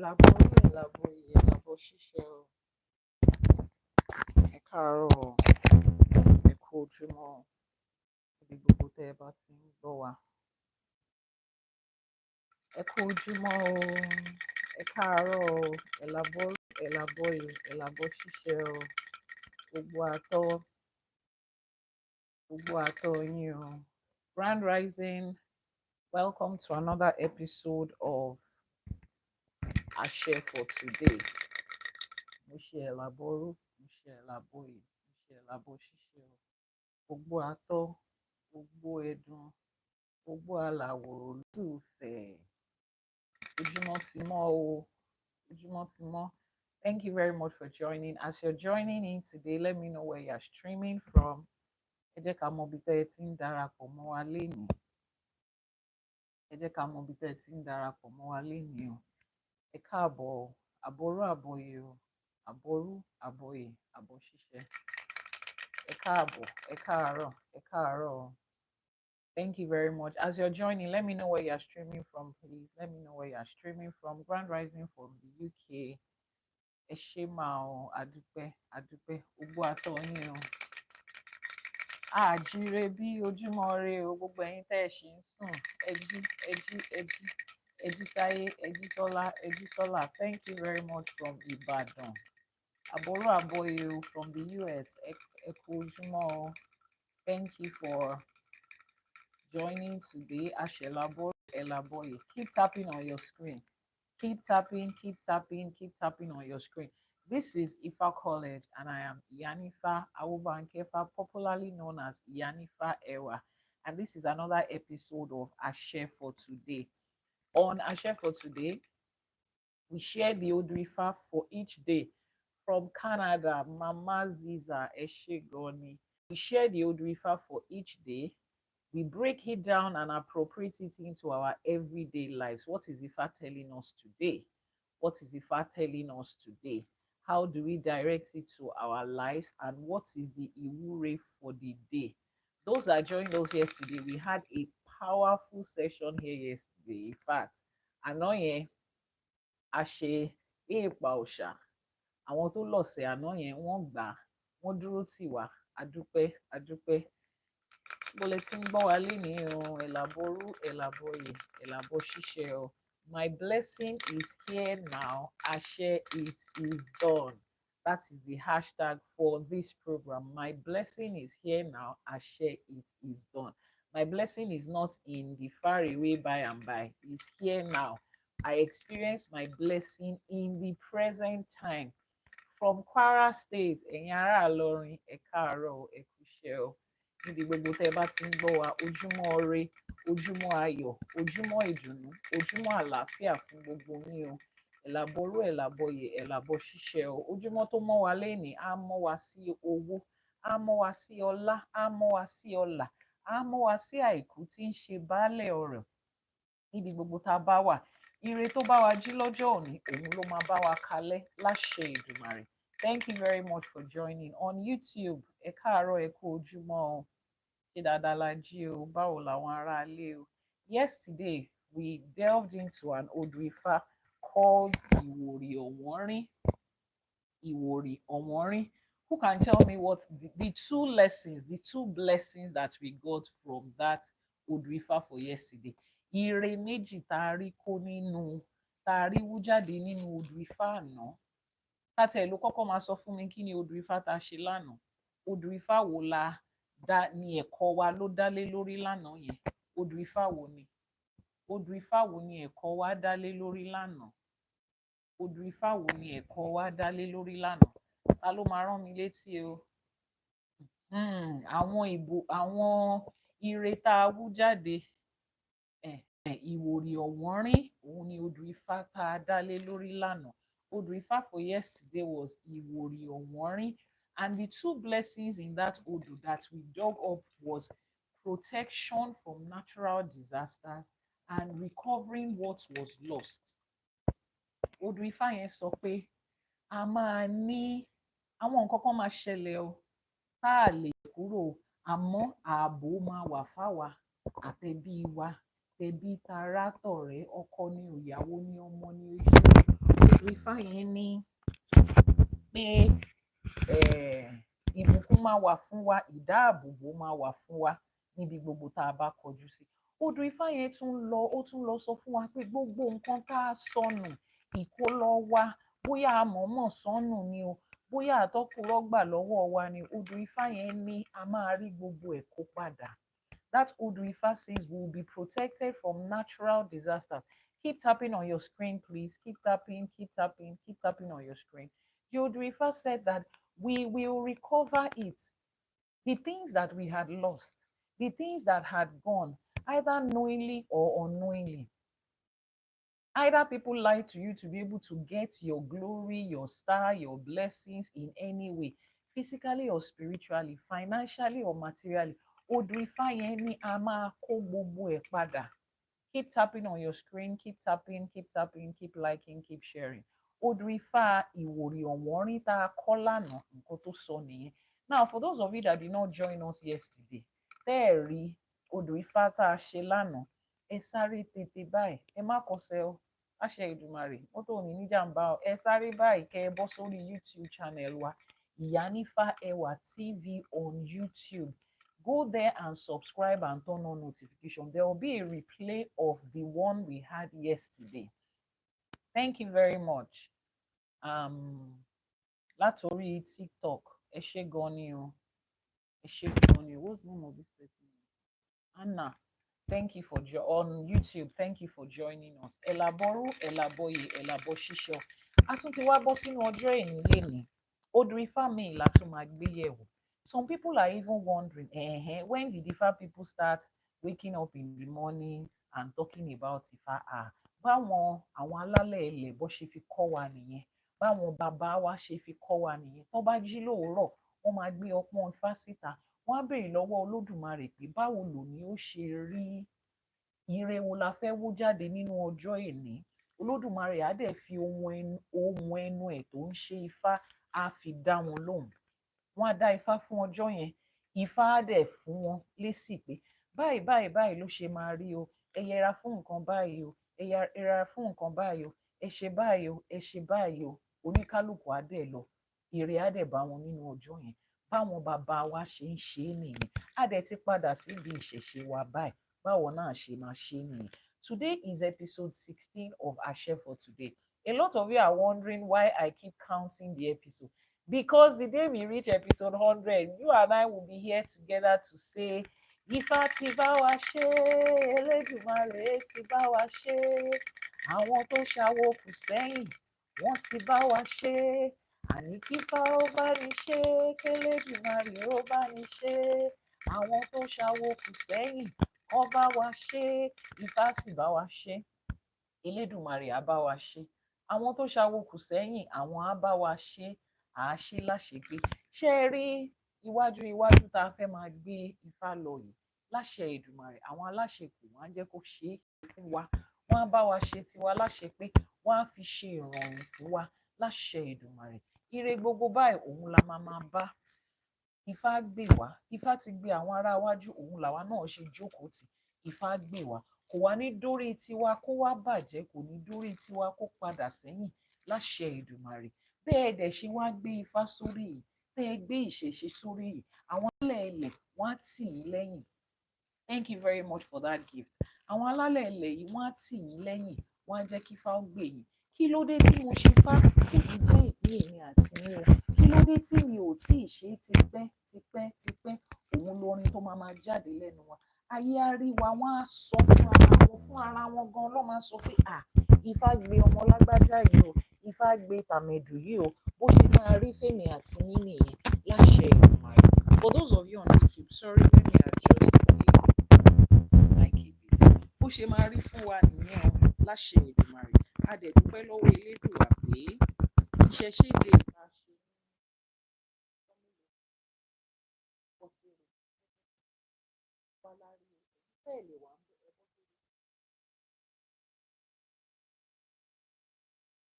elabo ṣíṣe o. Ẹ káàárọ̀ o, ẹ kú ojúmọ́ o, ibi gbogbo tẹ́ ẹ bá ti ń gbọ́ wa. Ẹ kú ojúmọ́ o, ẹ káàárọ̀ o, elabo ṣíṣe o. Gbogbo àtọ́ yín o. Grand Rising, welcome to another episode of Àse For Today. Mo ṣe ẹ̀làbọ̀rú, mo ṣe ẹ̀làbọ̀yè, mo ṣe ẹ̀làbọ̀ ṣíṣe o. Gbogbo àtọ́, gbogbo ẹ̀dùn, gbogbo àlàwòrò lùfẹ̀. Ojúmọ́ ti mọ́ o, ojúmọ́ ti mọ́. Thank you very much for joining. As you're joining in today, let me know where you're streaming from. Ẹ jẹ́ ká mọ̀ bí tẹ́ ẹ ti ń darapọ̀ mọ́ wa lénìí. Ẹ jẹ́ ká mọ̀ bí tẹ́ ẹ ti ń darapọ̀ mọ́ wa lénìí o. Ẹ káàbọ̀ o, àbọ̀rú àbọ̀yè o, àbọ̀rú àbọ̀yè, àbọ̀ ṣíṣe. Ẹ káàbọ̀, ẹ káàárọ̀, ẹ káàárọ̀ o. Thank you very much. As you're joining, let me know where you're streaming from, please. Let me know where you're streaming from. Grand Rising from the UK. Ẹ ṣé máa o, àdúpẹ́, àdúpẹ́, gbogbo àtọ́ yín o. Àjíire bí ojúmọ́ ire o, gbogbo ẹ̀yin tẹ́ ẹ ṣì ń sùn. Ẹjí táyé, ẹjí tọ́lá. Thank you very much from Ìbàdàn. Àbọ̀rú àbọ̀yè o from the US. Ẹ kú ojúmọ́ o. Thank you for joining today. Àṣẹ̀làbọ̀rú ẹ̀làbọ̀yè. Keep tapping on your screen. Keep tapping on your screen. This is Ifa College, and I am Iyanifa Awubankefa, popularly known as Iyanifa Ewa. And this is another episode of Àse For Today. On Àse For Today, we share the Odrifa for each day. From Canada, Mama Ziza Eshegoni. We share the Odrifa for each day. We break it down and appropriate it into our everyday lives. What is Ifa telling us today? What is Ifa telling us today? How do we direct it to our lives? And what is the Iwure for the day? Those that joined us yesterday, we had a powerful session here yesterday. In fact, àná yẹn a ṣe èèpà òòṣà. Àwọn tó lọ̀sẹ̀ àná yẹn wọ́n gbà, wọ́n dúró tì wá. Adúpẹ́, adúpẹ́. Bọ́lẹ̀ tí ń gbọ́ wa lénìí o, ẹ̀làbọ̀rú, ẹ̀làbọ̀yè, ẹ̀làbọ̀ ṣíṣe o. My blessing is here now. Àṣẹ, it is done. That is the hashtag for this program. My blessing is here now. Àṣẹ, it is done. My blessing is not in the far away by and by. It's here now. I experience my blessing in the present time. From Kwara State, ẹ̀yin ará Ìlọrin, ẹ káàárọ̀, ẹ kúṣẹ́ o. Níbi gbogbo tẹ́ bá ti ń gbọ́ wa, ojúmọ́ ire, ojúmọ́ ayọ̀, ojúmọ́ ìdùnnú, ojúmọ́ àlàáfíà fún gbogbo yín o. Ẹ̀làbọ̀rú, ẹ̀làbọ̀yè, ẹ̀làbọ̀ ṣíṣe o. Ojúmọ́ tó mọ́ wa lénìí, á mọ́ wa sí owó, á mọ́ wa sí ọlá, á mọ́ wa sí ọlà, á mọ́ wa sí àìkú tí ń ṣe baálẹ̀ ọrọ̀. Níbi gbogbo tá a bá wà, ire tó bá wa jí lọ́jọ́ òní, òun ló máa bá wa kalẹ̀ láṣẹ Èdùmàrè. Thank you very much for joining on YouTube. Ẹ káàárọ̀, ẹ kú ojúmọ́ o. Ṣé dáadáa la jí o? Báwo làwọn ará ilé o? Yesterday, we delved into an Odrifa called Ìwòrì Ọ̀wọ́nrín. Ìwòrì Ọ̀wọ́nrín. Who can tell me what the two blessings that we got from that Odrifa for yesterday? Ire méjì tá a rí kó nínú, tá a rí wú jáde nínú Odrifa àná. Tátẹ̀ ló kọ́kọ́ máa sọ fún mi kí ni Odrifa tá a ṣe lánàá. Odrifa wo la dá ní ẹ̀kọ́ wa ló dá lé lórí lánàá yẹn? Odrifa wo ni? Odrifa wo ni ẹ̀kọ́ wa dá lé lórí lánàá? Odrifa wo ni ẹ̀kọ́ wa dá lé lórí lánàá? Ta ló máa rán mi létí o? Àwọn ire tá a wú jáde. Ìwòrì Ọ̀wọ́nrín, òun ni Odrifa tá a dá lé lórí lánàá. Odrifa for yesterday was Ìwòrì Ọ̀wọ́nrín, and the two blessings in that Odu that we dug up was protection from natural disasters and recovering what was lost. Odrifa yẹn sọ pé a máa ní àwọn nǹkan kan máa ṣẹlẹ̀ o tá a lè kúrò, àmọ́ ààbò máa wà fáwa àtẹ̀bí wa, tẹbí tará tọ̀rẹ́, ọkọ ni o, ìyàwó ni, ọmọ ni, ojú odù Ifá yẹn ní pé ìbùkún máa wà fún wa, ìdáàbòbò máa wà fún wa níbi gbogbo tá a bá kọjú sí. Odù Ifá yẹn tún lọ sọ fún wa pé gbogbo nǹkan tá a sọnù, ìkólọ wa, bóyá a mọ̀ọ́mọ̀ sọnù ni o, bóyá àtọkùrọ̀ gbà lọ́wọ́ wa ni, odù Ifá yẹn ní a máa rí gbogbo ẹ̀ kó padà. That Odù Ifá says we will be protected from natural disasters. Keep tapping on your screen, please. Keep tapping, keep tapping, keep tapping on your screen. The Odù Ifá said that we will recover it. The things that we had lost, the things that had gone, either knowingly or unknowingly. Either people lied to you to be able to get your glory, your star, your blessings in any way, physically or spiritually, financially or materially. Odù Ifá yẹn ní a máa kó gbogbo ẹ̀ padà. Keep tapping on your screen, keep tapping, keep tapping, keep liking, keep sharing. Odù Ifá Ìwòrì Ọ̀wọ́nrín tá a kọ́ lánàá, nǹkan tó sọ nìyẹn. Now, for those of you that did not join us yesterday, tẹ́ ẹ̀ rí Odù Ifá tá a ṣe lánàá, ẹ sáré tètè báyìí, ẹ má kọsẹ̀ o, àṣẹ Èdùmàrè, mọ́tò ò ní níjàmbá o, ẹ sáré báyìí kẹ́ ẹ bọ́ sórí YouTube channel wa, Ìyánífá Ẹwà TV on YouTube. Go there and subscribe and turn on notification. There will be a replay of the one we had yesterday. Thank you very much. Látorí TikTok, ẹ ṣé gan ni o. Ẹ ṣé gan ni o. What's the name of this person? Anna. Thank you for on YouTube. Thank you for joining us. Elaboru, Elaboye, Elaboshisho. A tún ti wá bọ́ sínú ọjọ́ èní lénìí. Odù Ifá mi la tún máa gbé yẹ̀wò. Some people are even wondering, when did Ifa people start waking up in the morning and talking about Ifa? Báwọn àwọn alálẹ̀ ilẹ̀ bó ṣe fi kọ́ wa nìyẹn. Báwọn bàbá wa ṣe fi kọ́ wa nìyẹn. Tó bá jí lóòrọ̀, wọ́n máa gbé ọpọ́n Ifá síta. Wọ́n á béèrè lọ́wọ́ Olódùmarè pé báwo lòní ó ṣe rí, ire wo la fẹ́ wó jáde nínú ọjọ́ èní. Olódùmarè á dẹ̀ fi ohun ẹnu ẹ̀ tó ń ṣe Ifá á fi dá wọn lóhùn. Wọ́n á dá Ifá fún ọjọ́ yẹn, Ifá á dẹ̀ fún wọn lésì pé báyìí báyìí báyìí ló ṣe máa rí o, ẹ yẹra fún nǹkan báyìí o, ẹ yẹra fún nǹkan báyìí o, ẹ ṣe báyìí o, ẹ ṣe báyìí o, oníkálukú á dẹ̀ lọ, ire á dẹ̀ bá wọn nínú ọjọ́ yẹn. Báwọn bàbá wa ṣe ń ṣe é nìyẹn. Á dẹ̀ ti padà síbi ìṣẹ̀ṣe wa báyìí, báwo náà ṣe máa ṣe é nìyẹn. Today is episode 16 of Àse For Today. A lot of you are wondering why I keep counting the episode. Because the day we reach episode 100, you and I will be here together to say, Ifá ti bá wa ṣe, Elédùmarè ti bá wa ṣe, àwọn tó ṣàwo kù sẹ́yìn, wọ́n ti bá wa ṣe, àní kífá ó bá ní ṣe, k'Elédùmarè ó bá ní ṣe, àwọn tó ṣàwo kù sẹ́yìn, wọ́n bá wa ṣe, Ifá sì bá wa ṣe, Elédùmarè á bá wa ṣe, àwọn tó ṣàwo kù sẹ́yìn, àwọn á bá wa ṣe, àáṣe láṣepé. Ṣé ẹ rí iwájú tá a fẹ́ máa gbé Ifá lọ yìí, láṣẹ Èdùmàrè, àwọn aláṣepé wọ́n á jẹ́ kó ṣe é fún wa, wọ́n á bá wa ṣe tiwa láṣepé, wọ́n á fi ṣe ìrọ̀rùn fún wa láṣẹ Èdùmàrè. Ire gbogbo báyìí òun la máa bá. Ifá gbè wá, Ifá ti gbé àwọn ará iwájú, òun làwa náà ṣe jókòó tì. Ifá gbè wá, kò wá ní dórí tiwa kó wá bàjẹ́, kò ní dórí tiwa kó padà sẹ́yìn láṣẹ Èdùmàrè. Bẹ́ẹ̀ dẹ̀ ṣe wá gbé Ifá sórí yìí, tẹ́ ẹ gbé ìṣẹ̀ṣe sórí yìí, àwọn alálẹ̀ ilẹ̀ wọ́n á tì yín lẹ́yìn. Thank you very much for that gift. Àwọn alálẹ̀ ilẹ̀ yìí wọ́n á tì yín lẹ́yìn, wọ́n á jẹ́ kí Ifá ó gbè yín. Kí ló dé tí mo ṣe fá kò ní jẹ́ ìpín èmi àti yín o? Kí ló dé tí mi ò tí ì ṣe tipẹ́? Òun lórin tó máa jáde lẹ́nu wa. Ayé á rí wa, wọ́n á sọ fún ara wọn gan ló máa sọ pé Ifá gbé ọmọ lágbájá yìí o, Ifá gbé tàmẹ̀dù yìí o, bó ṣe máa rí fèmí àti yín nìyẹn láṣẹ Èdùmàrè. For those of you on YouTube, sorry, let me adjust my keyboard. Bó ṣe máa rí fún wa nìyẹn o láṣẹ Èdùmàrè. A dẹ̀ dúpẹ́ lọ́wọ́ Elédùà pé ìṣẹ̀ṣe dé ìta ṣe bẹ́ẹ̀ lè wà ń bẹ̀rẹ̀ bó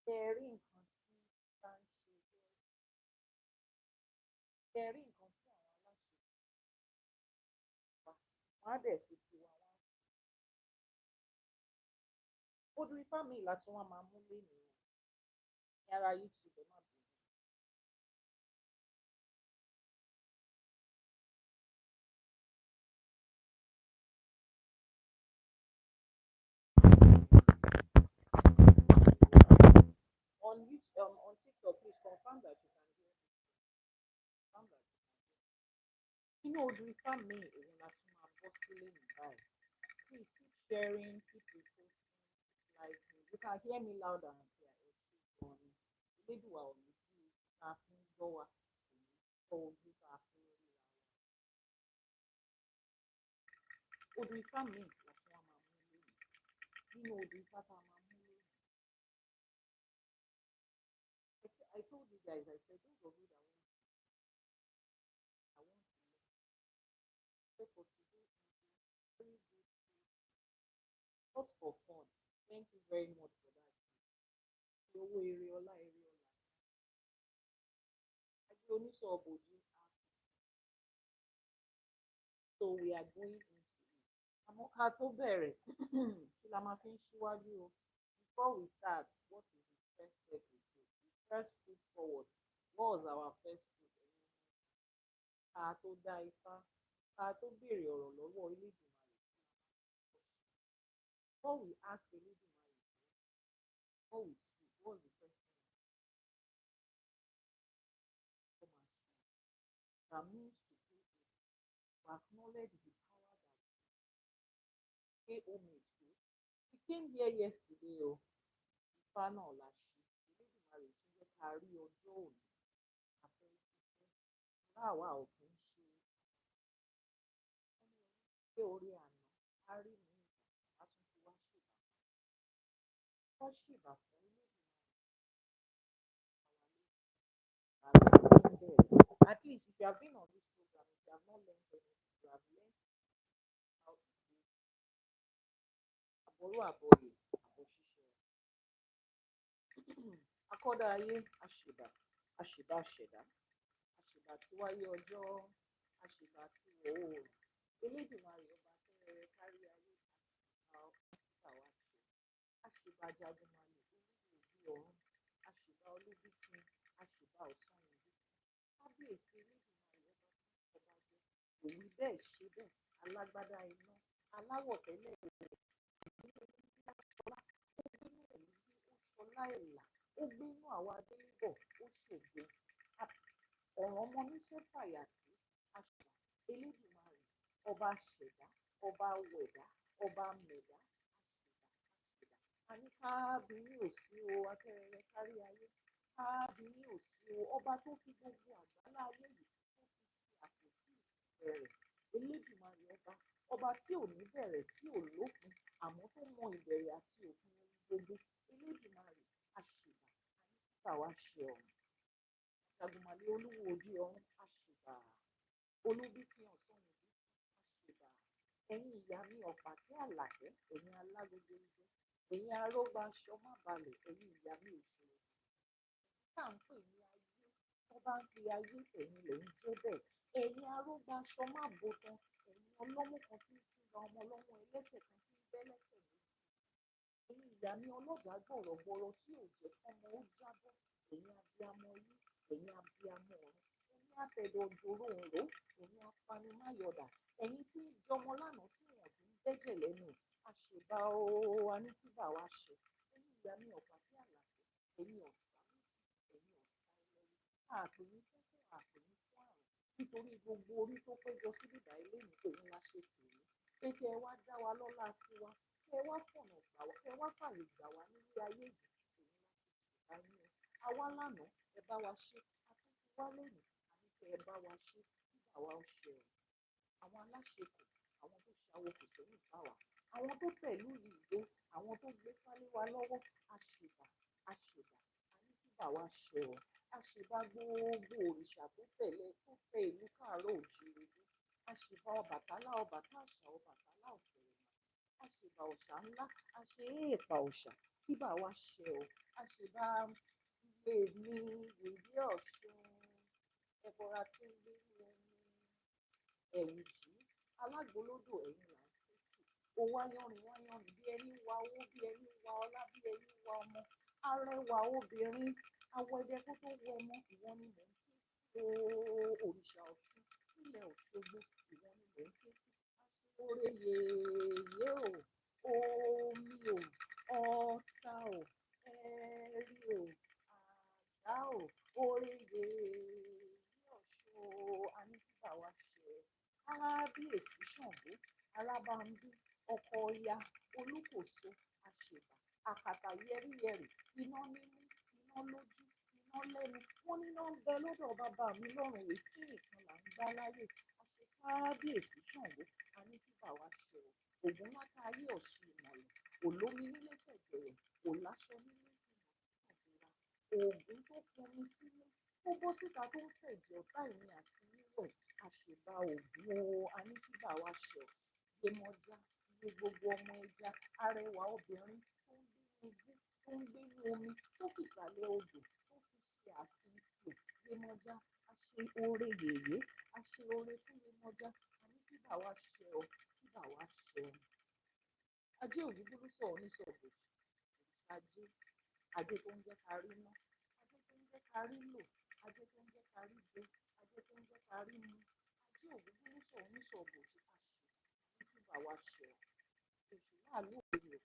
ṣe rí. Rí nǹkan tí bá ń ṣe rí nǹkan tí àwọn aláṣẹ pa, wọ́n á dẹ̀ fi tiwa wá. Odù Ifá mi ìlà tí wọ́n máa mú lénìí. Yàrá YouTube ẹ má bínú. On TikTok, please confirm that you can hear me. Confirm that. Inú odù ifá mi òun la tún máa bọ́ sílé ní báyìí. Please keep sharing, keep reposting, liking. You can hear me louder and clear. Ẹ ṣé gan ni. Elédùà ò ní kí ta fi ń gbọ́ wa. Kò ní kọ́ ojú ta fi ń ríra wa. Odù ifá mi la tún wá máa mú lónìí. Nínú odù ifá tá a máa mú lónìí. I told you guys, I said those of you that I want to learn. For today, very good. Just for fun. Thank you very much for that. Owó eré ọlá eré ọlá. Ajé oníṣọ́ bòjú. So we are going into it. Àmọ́ ká tó bẹ̀rẹ̀, kí la máa fi ń ṣíwájú o? Before we start, what is the first step we do? The first foot forward. What was our first foot? Ká tó dá ifá, ká tó béèrè ọ̀rọ̀ lọ́wọ́ Elédùmarè. Before we ask Elédùmarè, before we speak, what was the first thing? That means to acknowledge the power that pay homage to. We came here yesterday o. Ifá náà la ṣe. Elédùmarè tún jẹ́ ká rí ọjọ́ òní. Láwa ò kì í ṣe pé orí àná á rí mi á tún ti wá ṣèbà. Wọ́n ṣèbà fún Elédùmarè. At least if you have been on this program, if you have not learned anything, you have learned how to do àbọ̀rú àbọ̀yè àbọ̀ ṣíṣe. Akọ́dá ayé àṣèbà, àṣèbà àṣẹ̀dá, àṣèbà tí wáyé ọjọ́, àṣèbà tí wọ̀ oòrùn. Elédùmarè ọba tẹ́rẹrẹ kárí ayé àṣìbà ọ̀ṣìbà wa ṣe. Àṣìbà jagunmalè olúwo ojú ọ̀run, àṣìbà olúbíkin, àṣìbà ọ̀sán ìlú. Kábíyèsí Elédùmarè ọba jẹ́ òwú bẹ́ẹ̀ ṣe bẹ́ẹ̀ alágbádá iná aláwọ̀ tẹ́lẹ̀ rẹ̀ ṣọlá ẹ̀là ó gbénú àwa adélébọ̀ ó ṣògo ọ̀ràn ọmọ níṣẹ́ fàyàtì àṣà Elédùmarè ọba ṣẹ̀dá ọba wẹ̀dá ọba mẹ̀dá àṣẹ̀dá. A ní káàbíyí ò sí o atẹ́rẹrẹ kárí ayé káàbíyí ò sí o ọba tó fi gbogbo àgbálá ayé yìí tó fi ṣe àpótí ìbẹ̀rẹ̀ Elédùmarè ọba tí ò ní bẹ̀rẹ̀ tí ò lópin àmọ́ tó mọ ìbẹ̀rẹ̀ àti òpin gbogbo Elédùmarè àṣìbà àyíká wa ṣe ọ̀run jagunmalè olúwo ojú ọ̀run àṣìbà olúbíkin ọ̀sán ìlú àṣìbà ẹ̀yin ìyá mi ọ̀pàtẹ́ àlàkẹ́ ẹ̀yin alágogo ìjọ ẹ̀yin arógbá aṣọ má balẹ̀ ẹ̀yin ìyá mi òṣèlú tá à ń pè ní ayé tó bá ń fi ayé ẹ̀yin lè ń jẹ́ bẹ́ẹ̀ ẹ̀yin arógbá aṣọ má bo tán ẹ̀yin ọlọ́mú kan tí ń túnra ọmọ ọlọ́mọ ẹlẹ́sẹ̀ kan tí ń bẹ́ lẹ́sẹ̀ ẹ̀yin ìyá mi ọlọ́gàá gbọ̀rọ̀gbọ̀rọ̀ tí ò jẹ́ kọ́mọ ó jábọ́ ẹ̀yin abiyamọ yìí ẹ̀yin abiyamọ ọ̀run ẹ̀yin àtẹ̀dọ̀ òjòrò òǹró ẹ̀yin apanimáyọ̀dà ẹ̀yin tí ń jọmọ lánàá tí wọ́n fi ń dẹ́jẹ̀ lẹ́nu àṣebá o aníkíbà wa ṣe ẹ̀yin ìyá mi ọ̀pá sí àlàfo ẹ̀yin ọ̀sá ẹ̀yin ọ̀sá ẹlẹ́rú àpèyí fún àpèyí fún àrùn nítorí gbogbo orí tó péjọ sí bíbá ilé mi òun la ṣe tèmi pé kí ẹ wá dá wa lọ́lá tiwa kẹ wá fọ̀nà gbà wá kẹ wá fàyè gbà wá nílé ayé yìí òun láti ṣèkà yín o àwa lánàá ẹ bá wa ṣe àtúntò wá lónìí àní kẹ ẹ bá wa ṣe nígbà wa ó ṣe ọ àwọn aláṣekù àwọn tó ṣàwọ kò sẹ́yìn bá wa àwọn tó pẹ̀lú ìlú àwọn tó gbé fálé wa lọ́wọ́ àṣìbà àní kíbà wa ṣe ọ àṣìbà gbogbo òrìṣà tó tẹ̀lé tó tẹ ìlú káàárọ̀ òjìrì àṣìbà Ọbàtálá Ọbàtáṣà Ọbàtálá ọ̀sẹ̀ àṣìbà òòṣà ńlá àṣe èèpà òòṣà kíbà wa ṣe ọ àṣìbà ilé mi ìdí ọ̀ṣun ẹbọra tí ń gbé ní ẹ̀wù jí alágbólódò ẹ̀yìn là ń fèsì ó wáyọ̀rìn bí ẹni wá owó bí ẹni wá ọlá bí ẹni wá ọmọ arẹwà obìnrin Àwọ̀ ẹ̀dẹ̀ kó tó wọ ọmọ, ìwọ ni mò ń ké sí o. Òrìṣà Ọ̀ṣun nílẹ̀ Òṣogbo, ìwọ ni mò ń ké sí. Aṣọ́re yèyé o, omi o, ọ̀tá o, ẹ̀rí o, àdá o, oore yèyé Ọ̀ṣun, a ní kí bá wa ṣe. Kábíyèsí Ṣàngó, Alábàmbí, ọkọ Ọya, Olúkòso, àṣèbà, àkàtà yẹ́rìyẹ́rì, iná nímú, iná lójú, iná lẹ́nu. Wọ́n níná ń bẹ lọ́dọ̀ bàbá mi lọ́rùn, èyí nìkan là ń gbá láyè. Àṣẹ kábíyèsí Ṣàngó, a ní kí bá wa ṣe o. Ògún láta ayé ọ̀ṣun ìmọ̀lẹ̀, olómi nílé fẹ̀jẹ̀rẹ̀, kò láṣọ nílé ìmọ̀lẹ̀. Ògún tó pọnmi sílé, tó bọ́ síta tó ń fẹ̀jẹ̀ ọ̀tá ìní àti wíwẹ̀. Àṣèbà Ògún o, a ní kí bá wa ṣe o. Yemọja, iye gbogbo ọmọ ẹja, arẹwà obìnrin tó ń gbé ní igbó, tó ń gbé ní omi, tó fi ìsàlẹ̀ odò, tó fi ṣe àfihàn tiẹ̀. Yemọja, a ṣe oore yèyé, a ṣe oore fún Yemọja, a ní kí bá wa ṣe o, kí bá wa ṣe o. Ajé ògúngúrú sọ oníṣọ̀bọ̀, ajé, ajé tó ń jẹ́ ká rí ná, ajé tó ń jẹ́ ká rí lò, ajé tó ń jẹ́ ká rí jẹ, ajé tó ń jẹ́ ká rí mu. Ajé ògúngúrú sọ oníṣọ̀bọ̀, àṣẹ, kí bá wa ṣe o. Èṣù náà lóore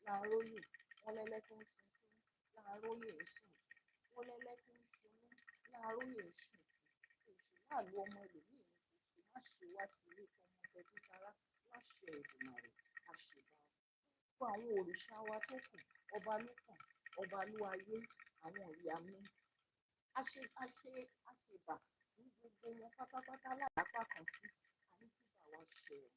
láàróyè, wọ́n lẹ́lẹ́kún sunkún, láàróyè sùn, wọ́n lẹ́lẹ́kún sunú, láàróyè sùn. Èṣù náà lu ọmọ ẹlòmíì ní oṣù, má ṣe wá sí ilé tọmọ tẹbí tará, láṣẹ Èdùmàrè, àṣèbà. Gbogbo àwọn òrìṣà wa tó kù, ọba lókàn, ọba ló ayé, àwọn ìyá mi. Àṣèbà ní gbogbo wọn pátápátá láàpá kan sí, a ní kí bá wa ṣe o.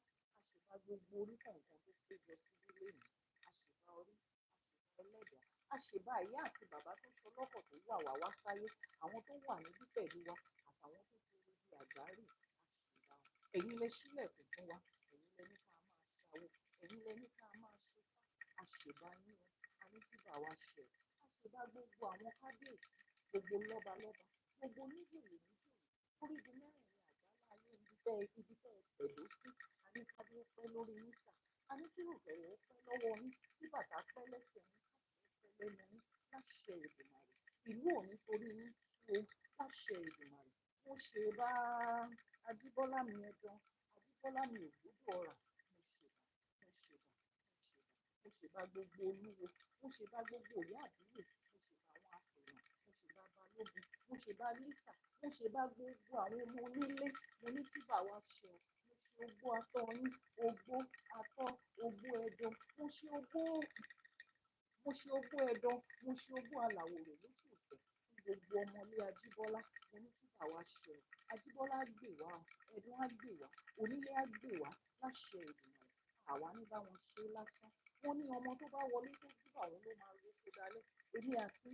Àṣèbà gbogbo orí kọ̀ọ̀kan tó péjọ síbí lónìí. Àṣèbà orí, àṣèbà ẹlẹ́dàá, àṣèbà ìyá àti bàbá tó sọ lọ́kọ̀ tó wà wá wá sáyé, àwọn tó wà níbí pẹ̀lú wa àtàwọn tó ti rí bí àgbárí. Àṣèbà, ẹ̀yin lẹ sílẹ̀kùn fún wa, ẹ̀yin lẹ ní ká máa ṣàwó, ẹ̀yin lẹ ní ká máa ṣe fá. Àṣèbà yín o, a ní kí bá wa ṣe o. Àṣèbà gbogbo àwọn kábíyèsí, gbogbo lọ́balọ́ba, gbogbo oníjòyè níjòyè, orígun mẹ́rẹ̀ẹ̀rin àgbálá ayé ibi tẹ́ tẹ̀dó sí. A ní ká dé pẹ́ lórí yín sà, a ní kí rògbòrò pẹ́ lọ́wọ́ yín, kí bàtà pẹ́ lẹ́sẹ̀ yín, ká pẹ́ lẹ́nu yín, láṣẹ Èdùmàrè. Ìlú ò ní torí yín tú o, láṣẹ Èdùmàrè. Mo ṣe bá Ajíbọ́lá mi ẹ̀dán, Ajíbọ́lá mi ògbódò ọ̀rà, mo ṣe bá gbogbo olúwo, mo ṣe bá gbogbo ìyá àdúgbò, mo ṣe bá àwọn àpèyàn, mo ṣe bá balógun, mo ṣe bá lísà, mo ṣe bá gbogbo àwọn ọmọ onílé. Mo ní kí bá wa ṣe o. Mo ṣe ogbó atọ́ yín, ogbó atọ́, ogbó ẹ̀dán, mo ṣe ogbó ẹ̀dán, mo ṣe ogbó alàwòrò lóṣù ọ̀fẹ́ fún gbogbo ọmọlé Ajíbọ́lá. Mo ní kí bá wa ṣe o. Ajíbọ́lá á gbè wá o, ẹ̀dán á gbè wá, onílé á gbè wá, láṣẹ Èdùmàrè. Àwa ní bá wọn ṣe lásán. Wọ́n ní ọmọ tó bá wọlé tó júbà wọn ló máa ro kó dalẹ̀. Èmi àti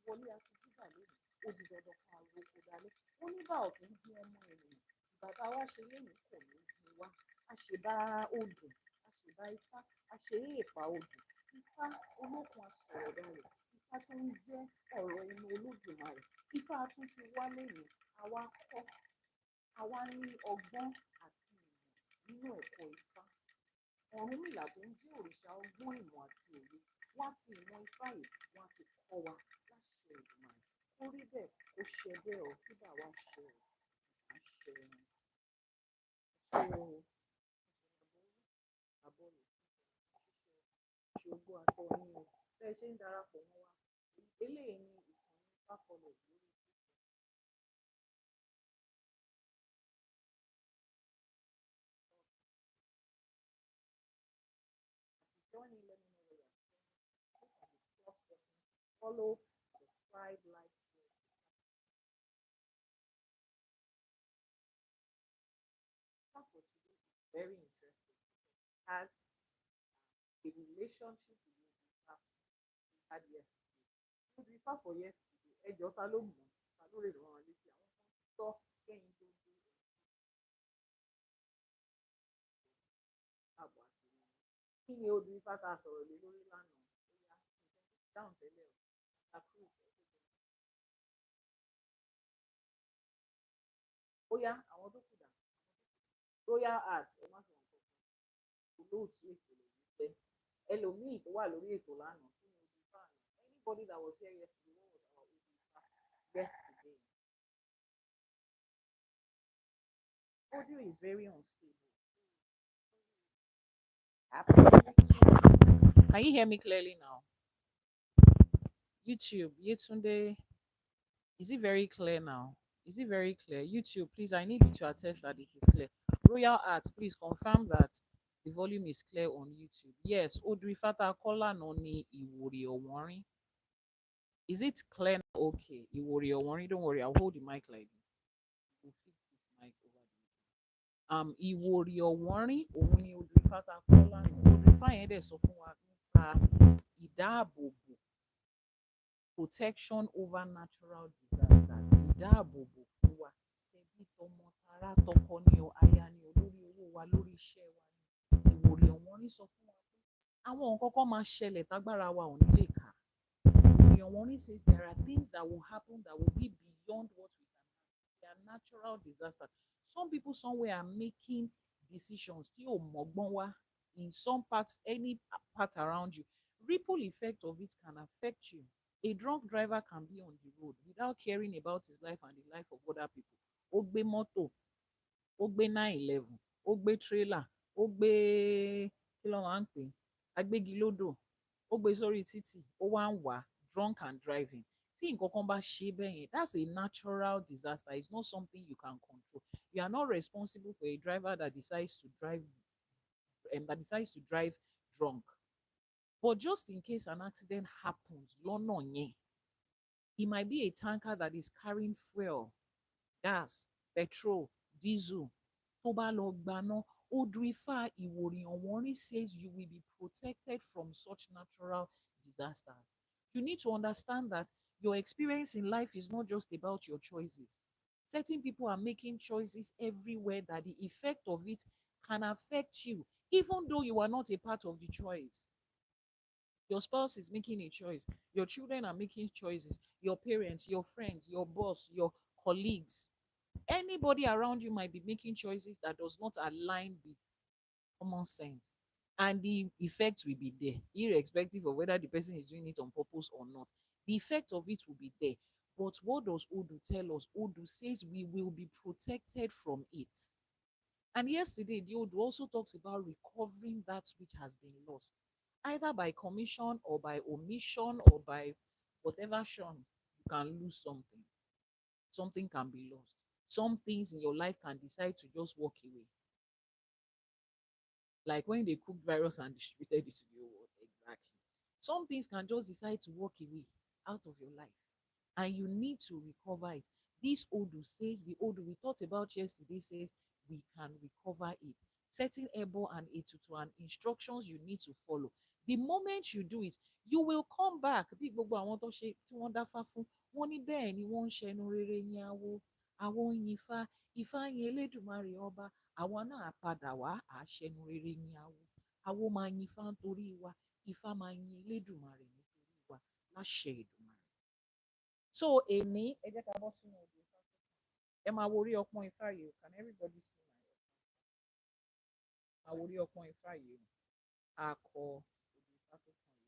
wọlé àti júbà lónìí, ó di dandan ká ro kó dalẹ̀. Wọ́n ní bá ọ̀tún bí ọmọ ènìyàn, bàbá wa ṣe lénìí kò ní bí wa. Àṣèbà odù, àṣèbà ifá, àṣèré ìpà odù, ifá olókun asọ̀rọ̀dayọ̀, ifá tó ń jẹ́ ọ̀rọ̀ inú Olódùmarè. Ifá tún ti wá lénìí, àwa ní ọgbọ́n àti ìmọ̀ nínú ẹ̀kọ́ ifá. Ọ̀rúnmìlà tó ń jẹ́ òrìṣà ọgbọ́n ìmọ̀ àti òye, wọ́n á fi ìmọ̀ ifá yìí, wọ́n á fi kọ́ wa, láṣẹ Èdùmàrè. Kó rí bẹ́ẹ̀, kó ṣe bẹ́ẹ̀ o, kí bá wa ṣe o. Àṣẹ o. Àbọ̀rò ṣe ogbó atọ́ yín o. Bẹ́ẹ̀ ṣe ń darapọ̀ mọ́ wa. Eléyìí ni ìkànnì Ifáfọlọ̀ lórí. Join in, let me know where you're from. Follow, subscribe, like, share. For today is very interesting. It has a relationship with what we had yesterday. Mo ti fà for yesterday. Ẹjọ́ ta ló mọ̀, ta ló lè ràn án létí àwọn kan sọ kẹ́yìn tó dé àbọ̀ àti wọn. Kí ni odù Ifá ta sọ̀rọ̀ lé lórí lánàá? Ó yá, dáhùn tẹ́lẹ̀ o. Ó yá, àwọn tó kù dà. Royal Art, ẹ má sọ nǹkan kan. Olóòtú ètò lè ní pẹ́. Ẹlòmíì tó wà lórí ètò lánàá, kí ni odù Ifá àná? Anybody that was here yesterday, what was our odù yesterday. Audio is very unstable. Can you hear me clearly now? YouTube, Yetunde, is it very clear now? Is it very clear? YouTube, please, I need you to attest that it is clear. Royal Arts, please confirm that the volume is clear on YouTube. Yes, Audrey Fata Kola Noni Iwori Owori. Is it clear now? Okay, Iwori Owori, don't worry, I'll hold the mic like this. We'll fix this mic over there. Ìwòrì ọ̀wọ́nrín òun ni Audrey Fata Kola nù. Audrey Fáyẹn dẹ̀ sọ fún wa nípa ìdáàbòbò, protection over natural disasters, ìdáàbòbò fún wa tẹbí tọmọ tará tọkọ ni o, aya ni o, lórí owó wa, lórí iṣẹ́ wa ni. Ìwòrì ọ̀wọ́nrín sọ fún wa pé àwọn nǹkan kan máa ṣẹlẹ̀ tágbára wa ò ní lè kà. Ìwòrì ọ̀wọ́nrín says there are things that will happen that will be beyond what we can handle. They are natural disasters. Some people somewhere are making decisions tí ò mọ́gbọ́n wá in some parts, any part around you. Ripple effect of it can affect you. A drunk driver can be on the road without caring about his life and the life of other people. Ó gbé mọ́tò, ó gbé 911, ó gbé trailer, ó gbé kí ló máa ń pè é, agbégilódò, ó gbé sórí títì, ó wá ń wà drunk and driving. Tí nǹkan kan bá ṣe bẹ́ẹ̀ yẹn, that's a natural disaster. It's not something you can control. You are not responsible for a driver that decides to drive drunk. But just in case an accident happens, lọ́nà yẹn, it might be a tanker that is carrying fuel, gas, petrol, diesel. Tó bá lọ gbaná, Odùifá Ìwòrì Ọ̀wọ́nrín says you will be protected from such natural disasters. You need to understand that your experience in life is not just about your choices. Certain people are making choices everywhere that the effect of it can affect you, even though you are not a part of the choice. Your spouse is making a choice. Your children are making choices. Your parents, your friends, your boss, your colleagues. Anybody around you might be making choices that does not align with common sense. And the effect will be there, irrespective of whether the person is doing it on purpose or not. The effect of it will be there. But what does Odu tell us? Odu says we will be protected from it. And yesterday, the Odu also talks about recovering that which has been lost, either by commission or by omission or by whatever shun. You can lose something. Something can be lost. Some things in your life can decide to just walk away. Like when they cooked virus and distributed it to the whole world. Exactly. Some things can just decide to walk away out of your life. And you need to recover it. This Odu says, the Odu we talked about yesterday says we can recover it. Setting ebo and etutu and instructions you need to follow. The moment you do it, you will come back. Bí gbogbo àwọn tó ṣe tí wọ́n dáfá fún, wọ́n ní bẹ́ẹ̀ ni wọ́n ń ṣẹnu rere yin awo, àwọn ń yin ifá, ifá yin Elédùmarè ọba, àwa náà padà wá àṣẹnu rere yin awo. Awo máa yin ifá nítorí wa, ifá máa yin Elédùmarè nítorí wa, láṣẹ Èdùmàrè. So èmi, ẹ jẹ́ ká bọ́ sínú odò ifá. Ẹ máa wo orí ọpọ́n ifá yìí. Can everybody see my work? Máa wo orí ọpọ́n ifá yìí. Akọ odò ifá tó kàn yìí.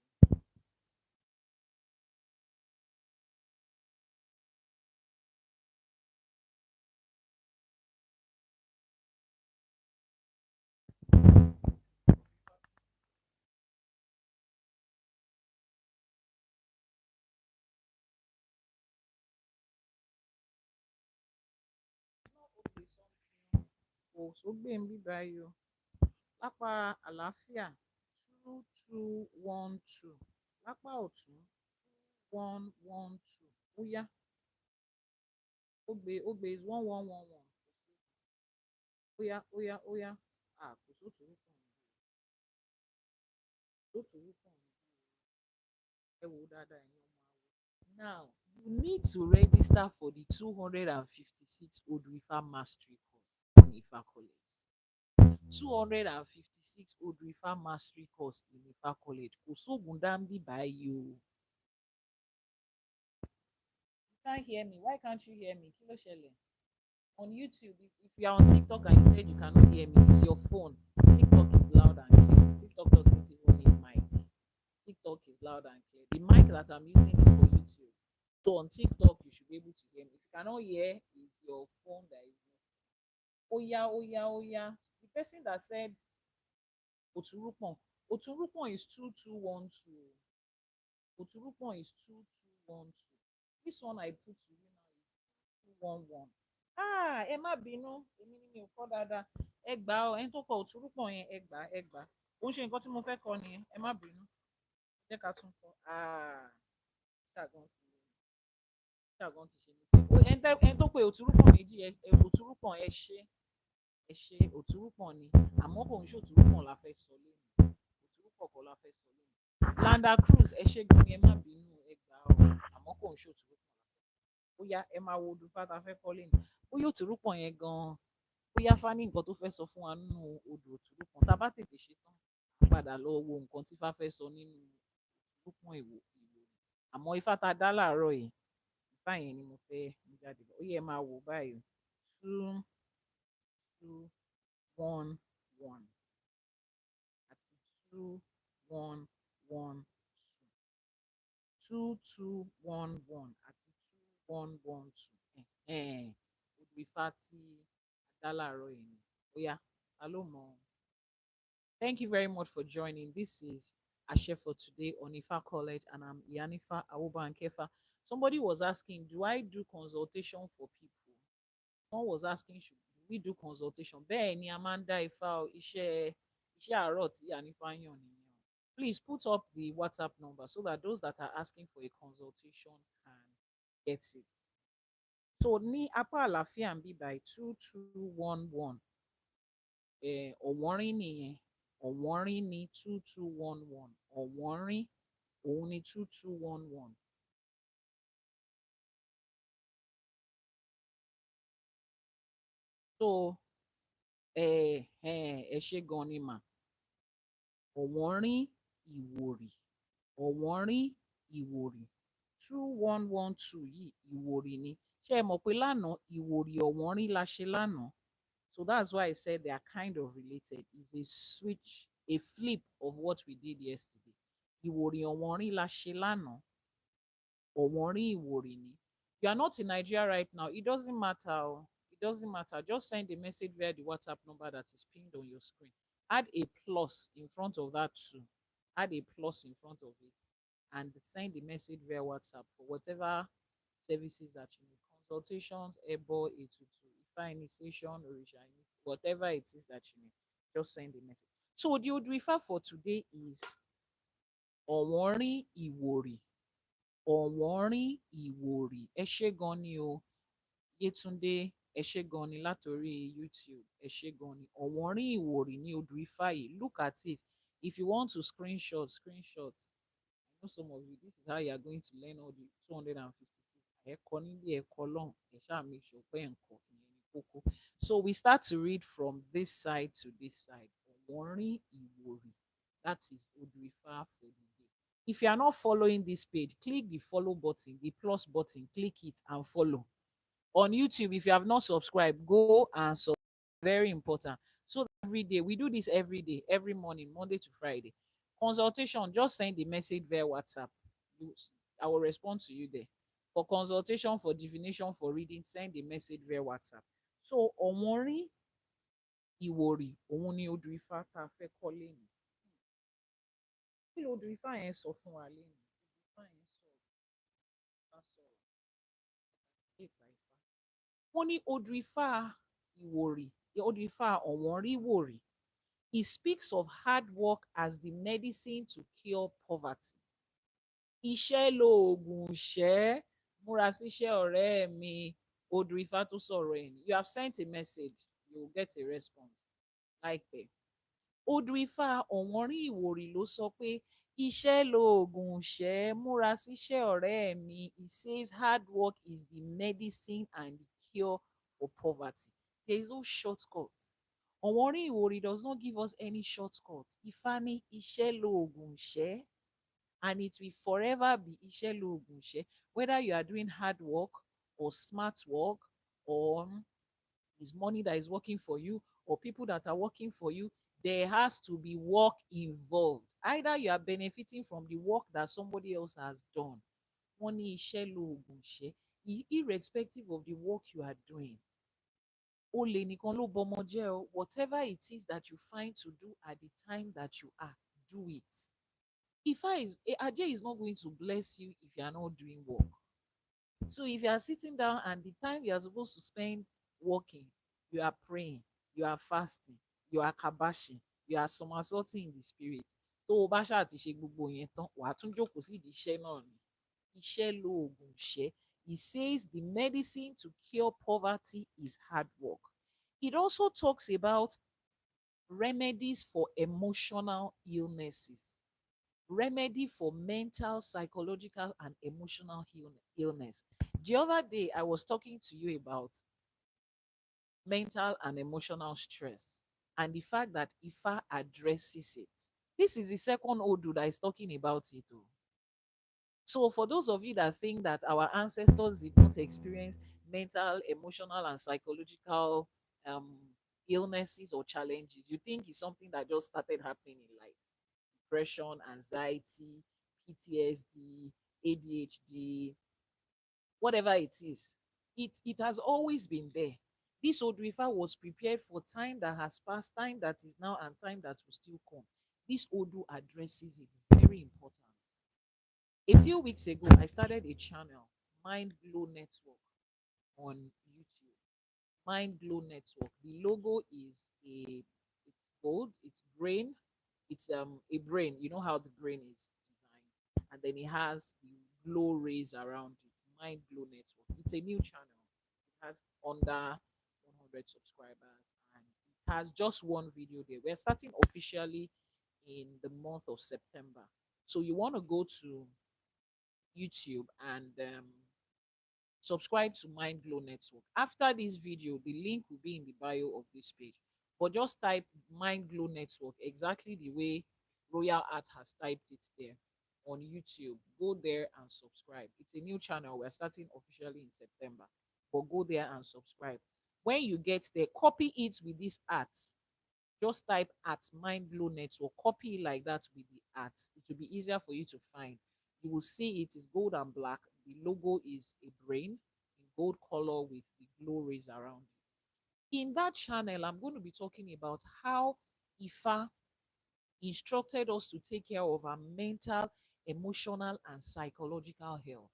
Kò sógbè ń bí báyìí o. Lápá àlàáfíà 2212. Lápá ọ̀tún 112. Ó yá. Ó gbé is 1111. Ó yá, ó yá, ó yá. Kò sótùú kàn mí. Sótùú kàn mí. Ẹ wò ó dáadáa ẹ̀yin ọmọ awo. Now, you need to register for the 256 Odùifá Mastery course in Ifa College. 256 Odùifá Mastery course in Ifa College. Kò sóògùn dáńbí báyìí o. You can't hear me. Why can't you hear me? Kí ló ṣẹlẹ̀? On YouTube, if you are on TikTok and you said you cannot hear me, it's your phone. TikTok is loud and clear. TikTok doesn't even need mic. TikTok is loud and clear. The mic that I'm using is for YouTube. So on TikTok, you should be able to hear me. If you cannot hear, it's your phone that is oh yeah, oh yeah, oh yeah. The person that said Oturupon. Oturupon is 2212. Oturupon is 2212. This one I put to you now is 211. Ah, ẹ má bínú, èmi ni mi ò kọ́ dáadáa. Ẹ gbà ọ, ẹni tó kọ Oturupon yẹn, ẹ gbà, ẹ gbà. Ó ń ṣe nǹkan tí mo fẹ́ kọ nìyẹn, ẹ má bínú. Jẹ́ ká tún kọ. Ah, ṣàgán ti ṣàgán ti ṣe mí. Ẹni tó pe Oturupon méjì, Oturupon ẹ ṣe Oturupon ni, àmọ́ kò ń ṣe Oturupon la fẹ́ sọ lónìí. Òtúrúpọ̀ kọ́ la fẹ́ sọ lónìí. Landa Cruz ẹ ṣe gan ni ẹ má bínú ẹ gbà ọ àmọ́ kò ń ṣe òtúrúpọ̀ bóyá ẹ máa wo odùfá ta fẹ́ kọ́ lẹ́nu bóyá òtúrúpọ̀ yẹn gan bóyá fá ní nǹkan tó fẹ́ sọ fún wa nínú odù òtúrúpọ̀ tá a bá tètè ṣe tán padà lọ wo nǹkan tí fá fẹ́ sọ nínú òtúrúpọ̀ ìwò àmọ́ ifá ta dá láàárọ̀ yìí ifá yẹn ni mo fẹ́ mú jáde ó yẹ máa wò báyìí 2 2 1 1 àti 2 1 1 2 2 1 1 àti 2 1 1 2 odù ifá tí a dá láàárọ̀ yìí ni ó yá ta ló mọ̀. Thank you very much for joining. This is Àse For Today on Ifa College, and I'm Iyanifa Awubankefa. Somebody was asking, do I do consultation for people? Someone was asking, should we do consultation? Bẹ́ẹ̀ ni a máa ń dá Ifá iṣẹ́ àárọ̀ tí Iyanifa yàn nìyẹn. Please put up the WhatsApp number so that those that are asking for a consultation can get it. So ní apá àlàáfíà ń bí by 2211 ọ̀wọ́nrín nìyẹn ọ̀wọ́nrín ní 2211 ọ̀wọ́nrín òun ní 2211. So ẹ ṣe gan ni mà ọ̀wọ́nrín ìwòrì ọ̀wọ́nrín ìwòrì 2112 yìí ìwòrì ni ṣé ẹ mọ̀ pé lánàá ìwòrì ọ̀wọ́nrín la ṣe lánàá. So that's why I said they are kind of related. It's a switch, a flip of what we did yesterday. Ìwòrì ọ̀wọ́nrín la ṣe lánàá. Ọ̀wọ́nrín ìwòrì ni. You are not in Nigeria right now. It doesn't matter. It doesn't matter. Just send a message via the WhatsApp number that is pinned on your screen. Add a plus in front of that too. Add a plus in front of it. And send the message via WhatsApp for whatever services that you need. Consultations, Ebo, A22, Ifa initiation, Orisha, whatever it is that you need. Just send the message. So the Odrifa for today is Ọ̀wọ́nrín ìwòrì. Ọ̀wọ́nrín ìwòrì. Ẹ ṣé gan ni o. Yétúndé, ẹ ṣé gan ni látorí YouTube. Ẹ ṣé gan ni. Ọ̀wọ́nrín ìwòrì ni Odrifa yìí. Look at it. If you want to screenshot. I know some of you, this is how you are going to learn all the 256. Ẹ̀kọ́ nílé ẹ̀kọ́ lọ́hùn. Ẹ ṣáà make sure pé ẹ̀kọ́ ìyẹn ni kókó. So we start to read from this side to this side. Ọ̀wọ́nrín ìwòrì. That is Odrifa for the day. If you are not following this page, click the follow button, the plus button, click it and follow. On YouTube, if you have not subscribed, go and subscribe. Very important. So every day, we do this every day, every morning, Monday to Friday. Consultation, just send the message via WhatsApp. I will respond to you there. For consultation, for divination, for reading, send the message via WhatsApp. So Ọ̀wọ́nrín ìwòrì, òun ni odù Ifá tá a fẹ́ kọ́ lénìí. Kí ló odù Ifá yẹn sọ fún wa lénìí? Odù Ifá yẹn sọ̀rọ̀ nípa Ifá. Wọ́n ní odù Ifá ìwòrì, odù Ifá Ọ̀wọ́nrín ìwòrì. He speaks of hard work as the medicine to cure poverty. Iṣẹ́ lóògùn ìṣẹ́, múra síṣẹ́ ọ̀rẹ́ mi, odù Ifá tó sọ̀rọ̀ ẹ̀ ni. You have sent a message, you will get a response láìpẹ́. Odù Ifá Ọ̀wọ́nrín ìwòrì ló sọ pé iṣẹ́ lóògùn ìṣẹ́, múra síṣẹ́ ọ̀rẹ́ mi. He says hard work is the medicine and the cure for poverty. There is no shortcut. Ọ̀wọ́nrín ìwòrì does not give us any shortcut. Ifá ní iṣẹ́ lóògùn ìṣẹ́, and it will forever be iṣẹ́ lóògùn ìṣẹ́. Whether you are doing hard work or smart work or is money that is working for you or people that are working for you, there has to be work involved. Either you are benefiting from the work that somebody else has done. Wọ́n ní iṣẹ́ lóògùn ìṣẹ́. irrespective of the work you are doing. Olè nìkan ló bọmọ jẹ́ o. Whatever it is that you find to do at the time that you are, do it. Ajay is not going to bless you if you are not doing work. So if you are sitting down and the time you are supposed to spend working, you are praying, you are fasting, you are kabashing, you are somersaulting in the spirit. Tó o bá ṣáà ti ṣe gbogbo yẹn tán, wàá tún jókòó sí ìdí iṣẹ́ náà ni. Iṣẹ́ lóògùn ìṣẹ́. He says the medicine to cure poverty is hard work. It also talks about remedies for emotional illnesses, remedy for mental, psychological, and emotional illness. The other day, I was talking to you about mental and emotional stress and the fact that Ifa addresses it. This is the second Odu that is talking about it. Oh. So, for those of you that think that our ancestors did not experience mental, emotional, and psychological um, illnesses or challenges, you think it's something that just started happening in life. Depression, anxiety, PTSD, ADHD, whatever it is. It has always been there. This Odrifa was prepared for time that has passed, time that is now, and time that will still come. This Odu addresses it. Very important. A few weeks ago, I started a channel, Mind Glow Network, on YouTube. Mind Glow Network. The logo is it's gold, it's brain, it's a brain. You know how the brain is designed, and then it has the glow rays around it. Mind Glow Network. It's a new channel. It has under 100 subscribers, and it has just one video there. We're starting officially in the month of September. So you want to go to YouTube and subscribe to Mind Glow Network. After this video, the link will be in the bio of this page. But just type Mind Glow Network exactly the way Royal Art has typed it there on YouTube. Go there and subscribe. It's a new channel. We're starting officially in September. But go there and subscribe. When you get there, copy it with this art. Just type at Mind Glow Network. Copy it like that with the art. It will be easier for you to find. You will see it is gold and black. The logo is a brain in gold color with the glow rays around it. In that channel, I'm going to be talking about how Ifa instructed us to take care of our mental, emotional, and psychological health.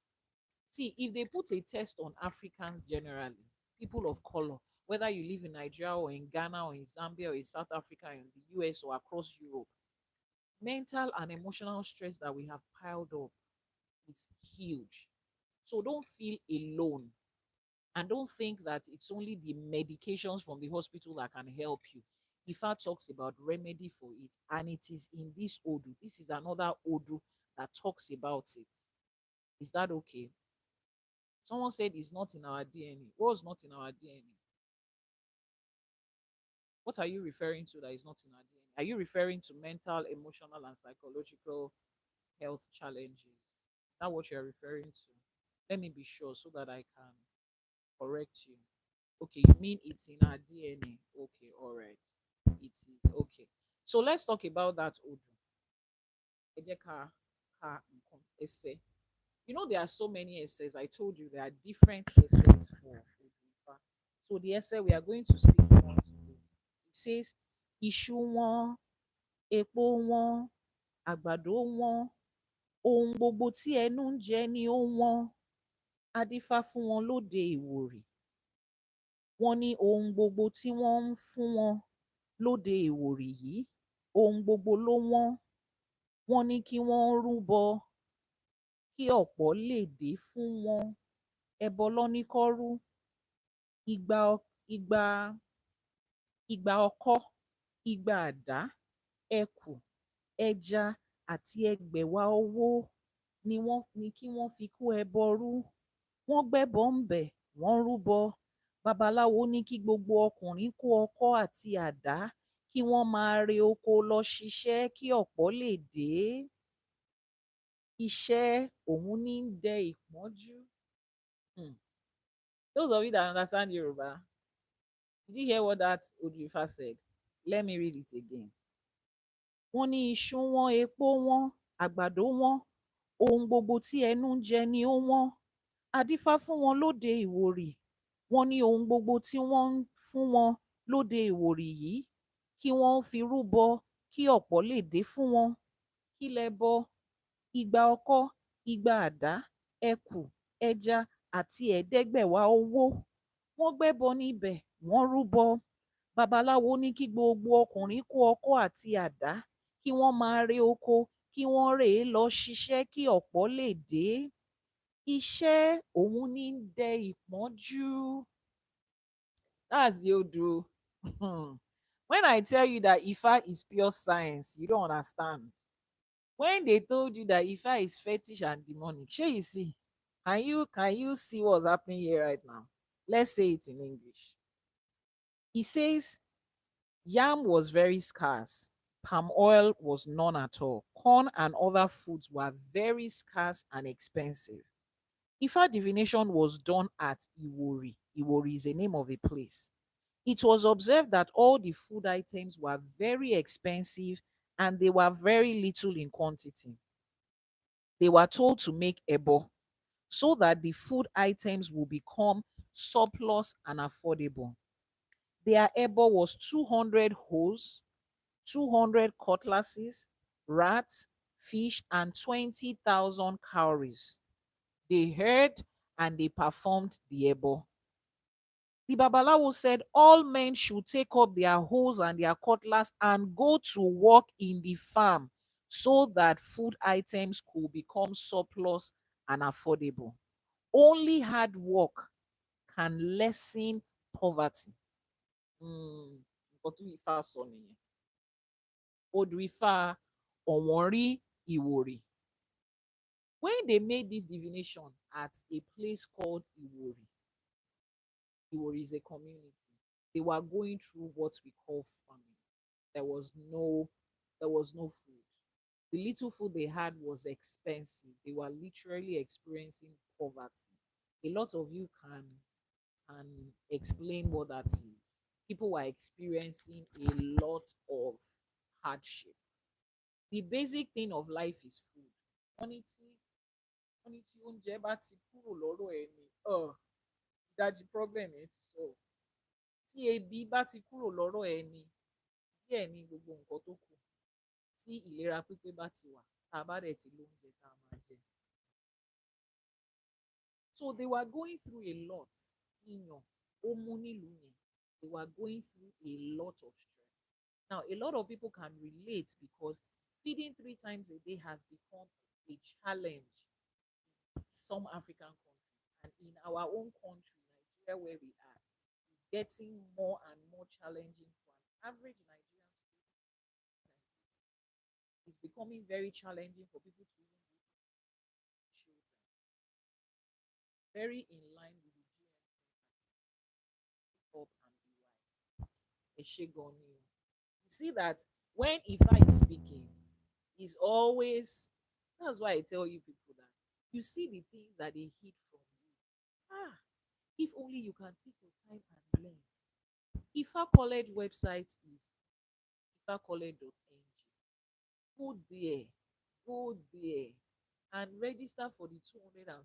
See, if they put a test on Africans generally, people of color, whether you live in Nigeria or in Ghana or in Zambia or in South Africa or in the US or across Europe, mental and emotional stress that we have piled up is huge. So don't feel alone, and don't think that it's only the medications from the hospital that can help you. Ifa talks about remedy for it, and it is in this Odu. This is another Odu that talks about it. Is that okay? Someone said it's not in our DNA. What's not in our DNA? What are you referring to that is not in our DNA? Are you referring to mental, emotional, and psychological health challenges? Is that what you're referring to? Let me be sure so that I can correct you. Okay, you mean it's in our DNA? Okay, all right. It is okay. So let's talk about that Odu. Ẹ jẹ́ ká nǹkan ẹsẹ̀. You know, there are so many essays. I told you there are different essays for Oduifa. So the essay we are going to speak about today, it says, Iṣu wọn, epo wọn, àgbàdo wọn, ohun gbogbo tí ẹnu ń jẹ ni ó wọ́n, á dífá fún wọn lóde Ìwòrì. Wọ́n ní ohun gbogbo tí wọ́n ń fún wọn lóde Ìwòrì yìí, ohun gbogbo ló wọ́n. Wọ́n ní kí wọ́n rúbọ kí ọ̀pọ̀ lè dé fún wọn. Ẹbọ lọ́ ní kọ́ rú. Igba igba igba ọkọ́, igba àdá, ẹkù, ẹja àti ẹgbẹ̀wá owó ni kí wọ́n fi kó ẹbọ rú. Wọ́n gbẹ́bọ ńbẹ̀, wọ́n rúbọ. Babaláwo ní kí gbogbo ọkùnrin kó ọkọ́ àti àdá kí wọ́n máa re oko lọ ṣiṣẹ́ kí ọ̀pọ̀ lè dé. Iṣẹ́ òun ní ń dẹ ìpọ́njú. Those of you that understand Yoruba, did you hear what that Oduifa said? Let me read it again. Wọ́n ní iṣu wọn, epo wọn, àgbàdo wọn, ohun gbogbo tí ẹnu ń jẹ ni ó wọ́n. Adífá fún wọn lóde Ìwòrì. Wọ́n ní ohun gbogbo tí wọ́n ń fún wọn lóde Ìwòrì yìí kí wọ́n fi rúbọ kí ọ̀pọ̀ lè dé fún wọn. Kí lẹbọ? Igba ọkọ́, igba àdá, ẹkù, ẹja àti ẹ̀ẹ́dẹ́gbẹ̀wá owó. Wọ́n gbẹ́bọ níbẹ̀, wọ́n rúbọ. Babaláwo ní kí gbogbo ọkùnrin kó ọkọ́ àti àdá, kí wọ́n máa re oko, kí wọ́n rèé lọ ṣiṣẹ́ kí ọ̀pọ̀ lè dé. Iṣẹ́ òun ní ń dẹ ìpọ́njú. That's the Odu. When I tell you that Ifa is pure science, you don't understand. When they told you that Ifa is fetish and demonic, shey you see? Can you see what's happening here right now? Let's say it in English. He says yam was very scarce. Palm oil was none at all. Corn and other foods were very scarce and expensive. Ifa divination was done at Iwori. Iwori is the name of a place. It was observed that all the food items were very expensive and they were very little in quantity. They were told to make ebo so that the food items will become surplus and affordable. Their ebo was 200 hoes, 200 cutlasses, rats, fish, and 20,000 cowries. They heard and they performed the ebo. The Babalawo said all men should take up their hoes and their cutlass and go to work in the farm so that food items could become surplus and affordable. Only hard work can lessen poverty. Nǹkan tí Ifá sọ nìyẹn. Odù Ifá ọ̀wọ́n rí Ìwòrì. When they made this divination at a place called Iwori, Iwori is a community. They were going through what we call famine. There was no food. The little food they had was expensive. They were literally experiencing poverty. A lot of you can explain what that is. People were experiencing a lot of hardship. The basic thing of life is food. Wọ́n ní tí oúnjẹ bá ti kúrò lọ́rọ̀ ẹni, ìdajì problem ẹ ti solve. Tí ebi bá ti kúrò lọ́rọ̀ ẹni, díẹ̀ ni gbogbo nǹkan tó kù. Tí ìlera pípé bá ti wà, tá a bá dẹ̀ ti lóúnjẹ tá a máa jẹ. So they were going through a lot. Yíyan, ó mú nílùú yẹn. They were going through a lot of stress. Now, a lot of people can relate because feeding 3 times a day has become a challenge in some African countries. And in our own country, Nigeria, where we are, it's getting more and more challenging for an average Nigerian student. It's becoming very challenging for people to even do children. Very in line with the GM up and be wise. You see that when Ifa is speaking, is always, that's why I tell you people that you see the things that they hid from you. If only you can take your time and learn. Ifa College website is ifacollege.ng. Go there and register for the 256 Odu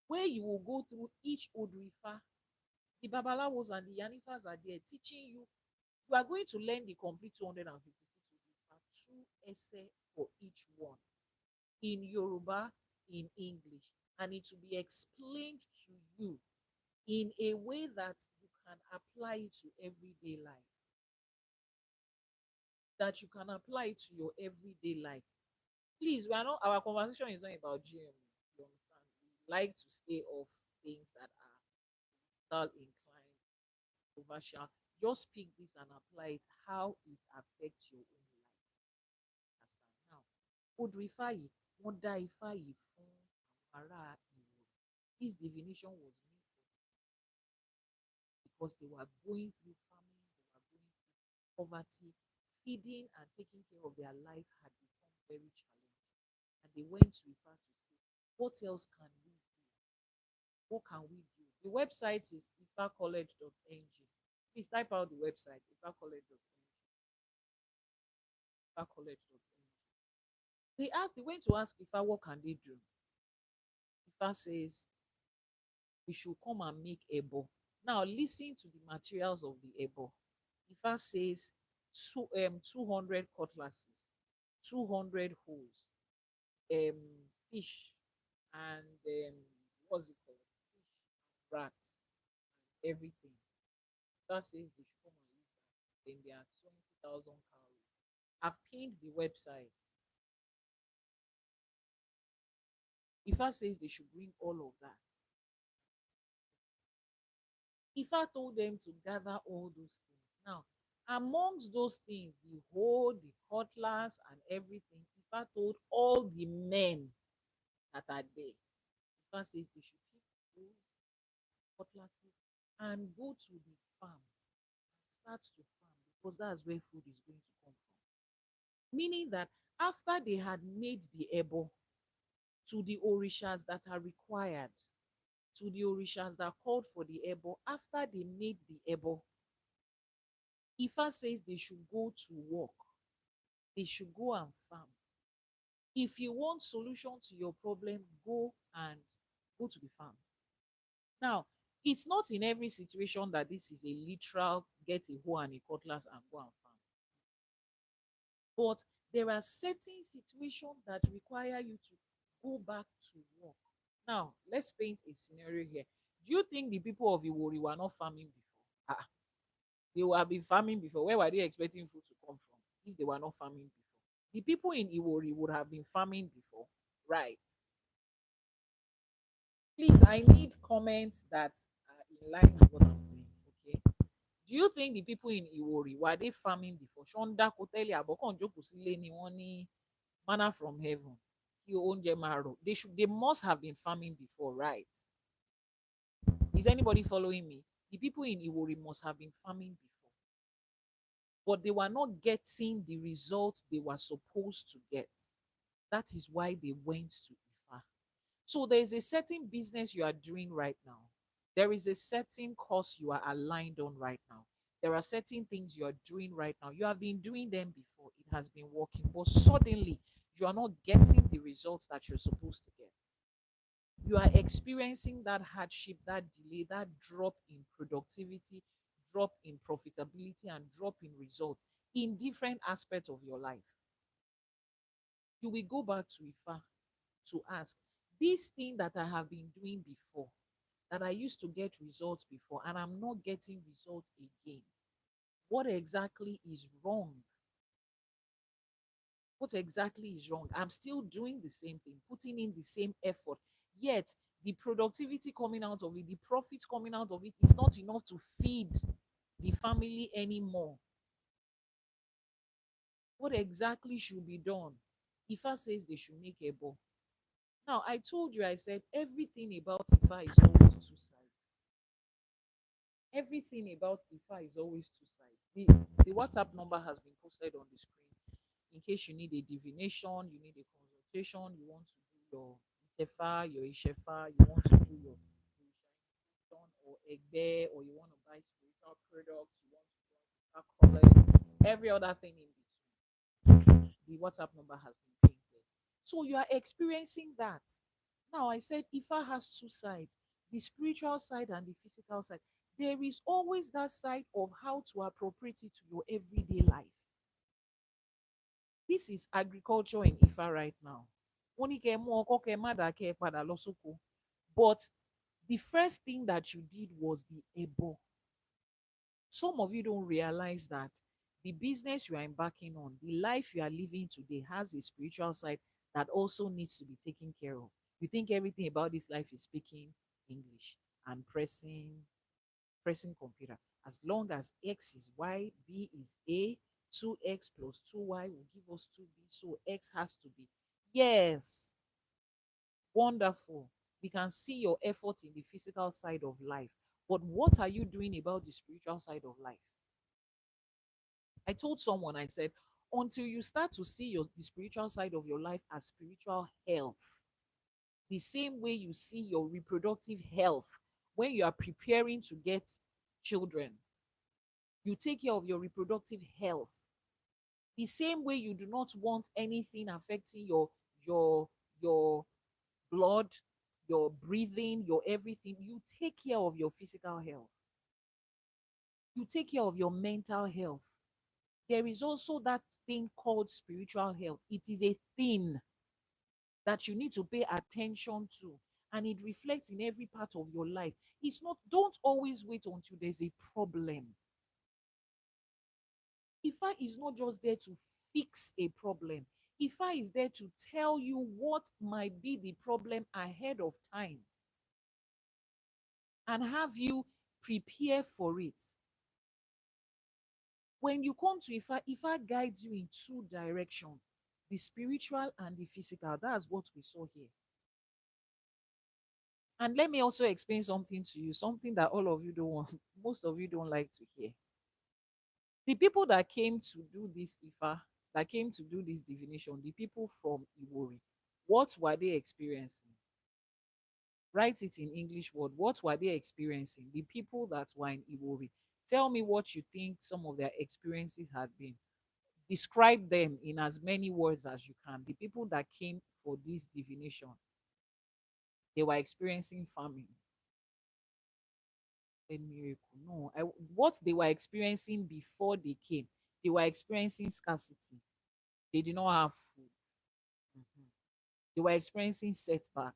where you will go through each Odu Ifa. The Babalawos and the Yanifas are there teaching you. You are going to learn the complete 256 Odu Ifa, 2 essay for each one, in Yoruba, in English, and it will be explained to you in a way that you can apply it to everyday life. That you can apply it to your everyday life. Please, our conversation is not about GM. You understand? We like to stay off things that are inclined, controversial. Just pick this and apply it how it affects your own life. Understand? Now, Odù Ifá yìí, wọ́n dá Ifá yìí fún ará Ìwòrì. This divination was made because they were going through famine, they were going through poverty. Feeding and taking care of their life had become very challenging. And they went to Ifa to say, what else can we do? What can we do? The website is ifacollege.ng. Please type out the website, ifacollege.ng. Ifacollege.ng. They went to ask Ifa, what can they do? Ifa says we should come and make ebo. Now listen to the materials of the ebo. Ifa says 200 cutlasses, 200 hoes, um, fish, and what's it called? Fish, rats, everything. That says they should come and use that. Then there are 20,000 calories. I've pinned the website. Ifa says they should bring all of that. Ifa told them to gather all those things. Now, amongst those things, the hoe, the cutlass, and everything, Ifa told all the men that are there. Ifa says they should pick those cutlasses and go to the farm and start to farm because that's where food is going to come from. Meaning that after they had made the ebo to the orishas that are required, to the orishas that called for the ebo, after they made the ebo, Ifa says they should go to work. They should go and farm. If you want solution to your problem, go to the farm. Now, it's not in every situation that this is a literal get a hoe and a cutlass and go and farm. But there are certain situations that require you to go back to work. Now, let's paint a scenario here. Do you think the people of Iwori were not farming before? They would have been farming before. Where were they expecting food to come from if they were not farming before? The people in Iwori would have been farming before, right? Please, I need comments that are in line with what I'm saying. Okay. Do you think the people in Iwori were they farming before? Shonda Koteli Abokon Jokusile ni woni manna from heaven. They must have been farming before, right? Is anybody following me? The people in Iwori must have been farming before, but they were not getting the results they were supposed to get. That is why they went to Ifa. So there is a certain business you are doing right now. There is a certain course you are aligned on right now. There are certain things you are doing right now. You have been doing them before. It has been working, but suddenly you are not getting the results that you're supposed to get. You are experiencing that hardship, that delay, that drop in productivity, drop in profitability, and drop in results in different aspects of your life. You will go back to Ifa to ask, this thing that I have been doing before, that I used to get results before, and I'm not getting results again, what exactly is wrong? What exactly is wrong? I'm still doing the same thing, putting in the same effort, yet the productivity coming out of it, the profits coming out of it is not enough to feed the family anymore. What exactly should be done? Ifa says they should make a ball. Now, I told you, I said everything about Ifa is always two sides. Everything about Ifa is always two sides. The WhatsApp number has been posted on the screen in case you need a divination, you need a consultation, you want to do your Itefa, your Ishefa, you want to do your or Egbe, or you want to buy spiritual products, you want to join college, every other thing in between. The WhatsApp number has been painted. So you are experiencing that. Now, I said Ifa has two sides, the spiritual side and the physical side. There is always that side of how to appropriate it to your everyday life. This is agriculture in Ifa right now. But the first thing that you did was the ebo. Some of you don't realize that the business you are embarking on, the life you are living today, has a spiritual side that also needs to be taken care of. You think everything about this life is speaking English and pressing computer. As long as X is Y, B is A, 2X plus 2Y will give us 2B, so X has to be. Yes, wonderful. We can see your effort in the physical side of life. But what are you doing about the spiritual side of life? I told someone, I said, until you start to see the spiritual side of your life as spiritual health, the same way you see your reproductive health when you are preparing to get children, you take care of your reproductive health. The same way you do not want anything affecting your blood, your breathing, your everything. You take care of your physical health, you take care of your mental health. There is also that thing called spiritual health. It is a thing that you need to pay attention to, and it reflects in every part of your life. It's not, don't always wait until there's a problem. Ifa is not just there to fix a problem. Ifa is there to tell you what might be the problem ahead of time and have you prepare for it. When you come to Ifa, Ifa guides you in two directions, the spiritual and the physical. That's what we saw here. And let me also explain something to you, something that all of you don't want, most of you don't like to hear. The people that came to do this Ifa, that came to do this divination, the people from Iwori, what were they experiencing? Write it in English word. What were they experiencing? The people that were in Iwori. Tell me what you think some of their experiences had been. Describe them in as many words as you can. The people that came for this divination, they were experiencing famine and miracle. No, what they were experiencing before they came, they were experiencing scarcity. They did not have food. Mhm. They were experiencing setback.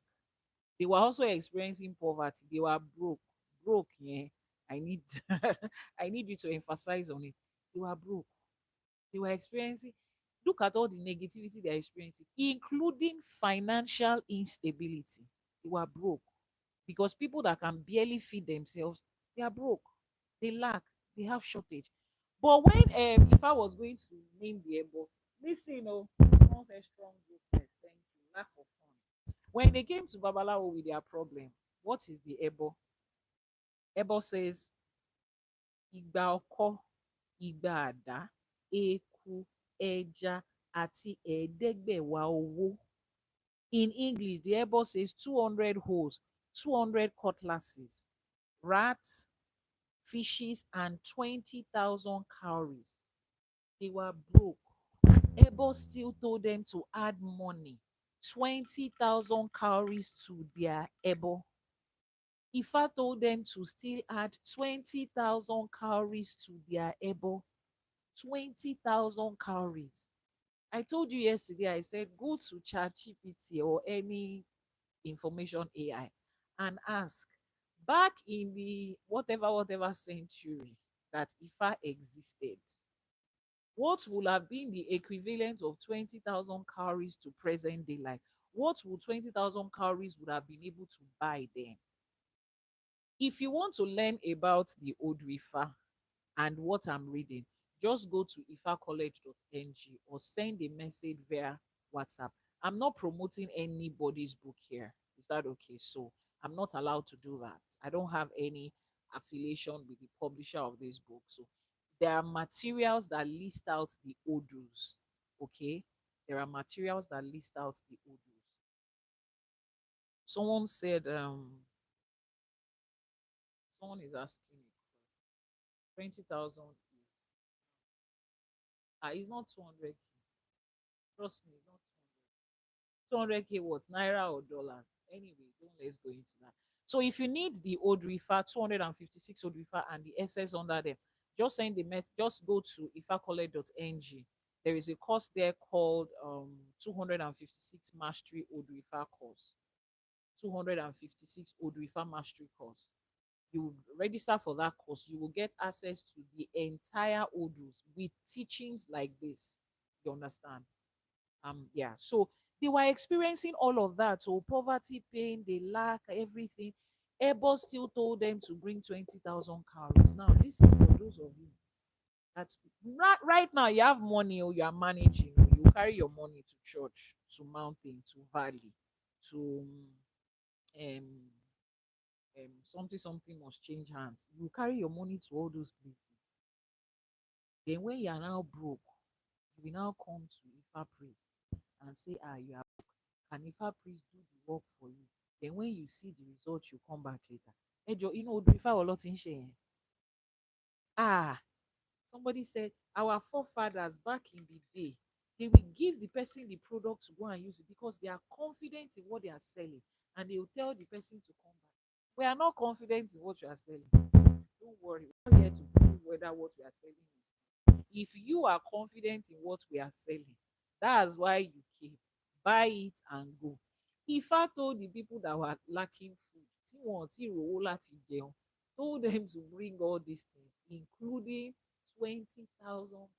They were also experiencing poverty. They were broke. Broke, yeah. I need I need you to emphasize on it. They were broke. They were experiencing, look at all the negativity they're experiencing, including financial instability. They were broke because people that can barely feed themselves, they are broke, they lack, they have shortage. But when if I was going to name the able, listen, someone said strong goodness, thank you, lack of fun. When they came to Babalawo with their problem, what is the ebo? Ebo says igba ọkọ́, igba àdá, eku, ẹja, àti ẹ̀ẹ́dẹ́gbẹ̀wá owó. In English, the Bible says 200 hoes, 200 cutlasses, rats, fishes, and 20,000 cowries. They were broke. Abel still told them to add money, 20,000 cowries to their Abel. Ifa told them to still add 20,000 cowries to their Abel. 20,000 cowries. I told you yesterday, I said go to ChatGPT or any information AI and ask, back in the whatever century that Ifa existed, what would have been the equivalent of 20,000 calories to present day life? What would 20,000 calories would have been able to buy then? If you want to learn about the Odu Ifa and what I'm reading, just go to ifacollege.ng or send a message via WhatsApp. I'm not promoting anybody's book here. Is that okay? So I'm not allowed to do that. I don't have any affiliation with the publisher of this book. So there are materials that list out the Odus. Okay? There are materials that list out the Odus. Someone said, someone is asking 20,000 is it's not 200. Trust me, it's not 200K what, naira or dollars. Anyway, don't let's go into that. So if you need the old refer 256 old refer and the SS under them, just send the mess. Just go to ifacollege.ng. There is a course there called 256 mastery old refer course. 256 old refer mastery course. You register for that course, you will get access to the entire Odus with teachings like this. You understand? Yeah, so they were experiencing all of that. So poverty, pain, they lack everything. Airbus still told them to bring 20,000 calories. Now, this is for those of you that right now you have money or you are managing, you carry your money to church, to mountain, to valley, to something must change hands. You carry your money to all those places. Then when you are now broke, you will now come to Ifa priest and say, you are broke. Can Ifa priest do the work for you? Then when you see the result, you come back later. Ejo, Ifa or lot in share. Somebody said our forefathers back in the day, they will give the person the product to go and use it because they are confident in what they are selling and they will tell the person to come back. We are not confident in what you are selling. Don't worry, we're not here to prove whether what we are selling is. If you are confident in what we are selling, that's why you came. Buy it and go. Ifa told the people that were lacking food, tí wọn ò tí rówó láti jẹun, told them to bring all these things, including 20,000 calories.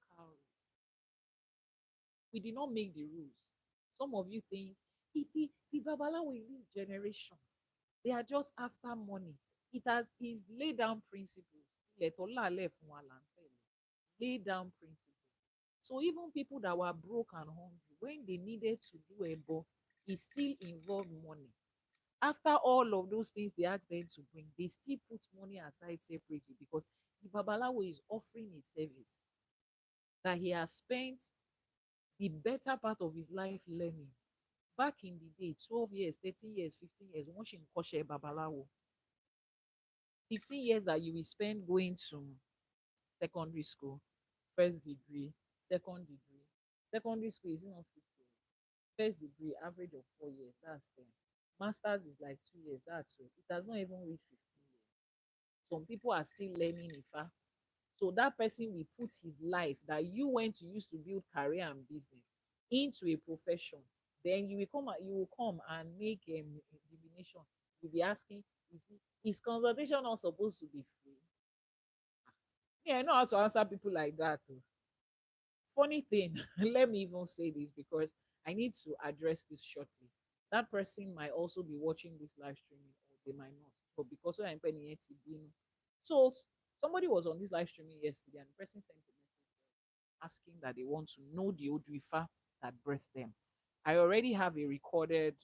We did not make the rules. Some of you think the Babalawo in this generation, they are just after money. It has is laid down principles. Ilẹ̀ tó làálẹ̀ fún wa là ń tẹ̀lé. Lay down principles. So even people that were broke and hungry, when they needed to do ebo, it still involved money. After all of those things they asked them to bring, they still put money aside separately because the Babalawo is offering a service that he has spent the better part of his life learning. Back in the day, 12 years, 13 years, 15 years, wọ́n ṣì ń kọ́ṣẹ́ Babalawo. 15 years that you will spend going to secondary school, first degree, second degree. Secondary school is not 6 years. First degree, average of 4 years, that's 10. Masters is like 2 years, that's 12. It has not even reached 15 years. Some people are still learning Ifa. So that person will put his life that you went to use to build career and business into a profession. Then you will come and make a divination. You'll be asking, is consultation not supposed to be free? Yeah, I know how to answer people like that too. Funny thing, let me even say this because I need to address this shortly. That person might also be watching this live streaming, or they might not. But because I'm penny so somebody was on this live streaming yesterday, and the person sent a message asking that they want to know the Odrifa that birthed them. I already have a recorded,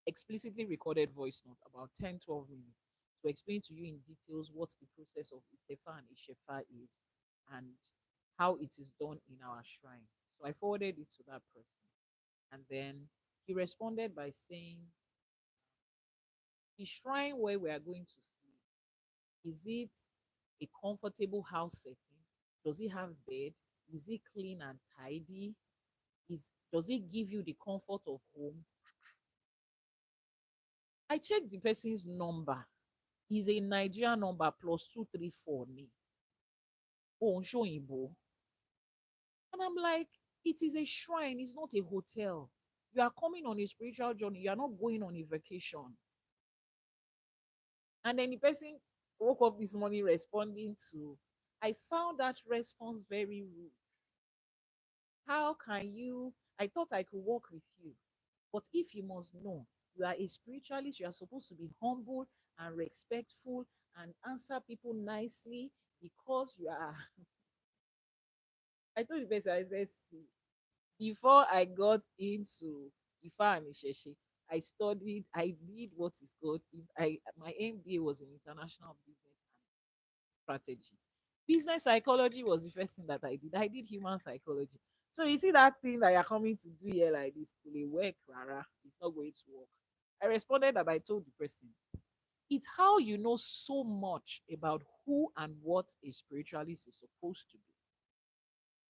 explicitly recorded voice note about 10, 12 minutes to explain to you in details what the process of Itefa and Ishefa is and how it is done in our shrine. So I forwarded it to that person. And then he responded by saying, the shrine where we are going to sleep, is it a comfortable house setting? Does it have bed? Is it clean and tidy? Does it give you the comfort of home? I checked the person's number. Is a Nigerian number +234 me. Oh, Shoyinbo. And I'm like, it is a shrine, it's not a hotel. You are coming on a spiritual journey, you are not going on a vacation. And then the person woke up this morning responding to, I found that response very rude. How can you? I thought I could work with you. But if you must know, you are a spiritualist, you are supposed to be humble and respectful and answer people nicely because you are. I told the person, I said, see, before I got into Ifa and Isheshe, I did what is called, my MBA was in international business and strategy. Business psychology was the first thing that I did. I did human psychology. So you see that thing that you're coming to do here like this, will it work, Rara? It's not going to work. I responded that I told the person, it's how you know so much about who and what a spiritualist is supposed to be,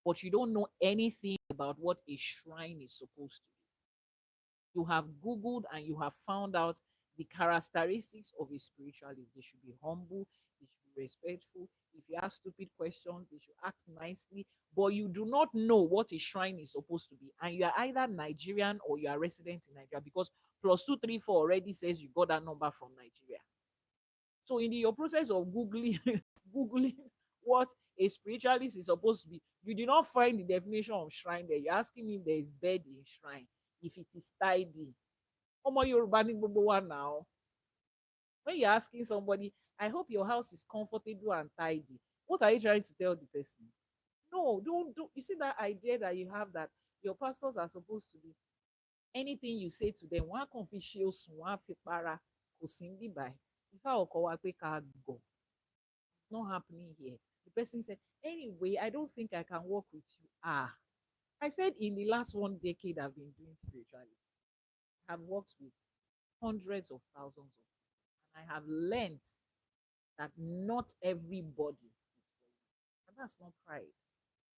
but you don't know anything about what a shrine is supposed to be. You have Googled and you have found out the characteristics of a spiritualist. They should be humble, they should be respectful. If you ask stupid questions, they should ask nicely. But you do not know what a shrine is supposed to be. And you are either Nigerian or you are resident in Nigeria because +234 already says you got that number from Nigeria. So in your process of Googling, Googling what a spiritualist is supposed to be, you do not find the definition of shrine there. You're asking me if there is bed in shrine, if it is tidy. Omo Yoruba ni gbogbo wa now. When you're asking somebody, I hope your house is comfortable and tidy, what are you trying to tell the person? No, don't do. You see that idea that you have that your pastors are supposed to be, anything you say to them, one confession, one fipara, kosindi by. If I go, it's not happening here. The person said, anyway, I don't think I can work with you. I said, in the last 1 decade, I've been doing spirituality. I've worked with hundreds of thousands of people, and I have learned that not everybody is for you. And that's not pride.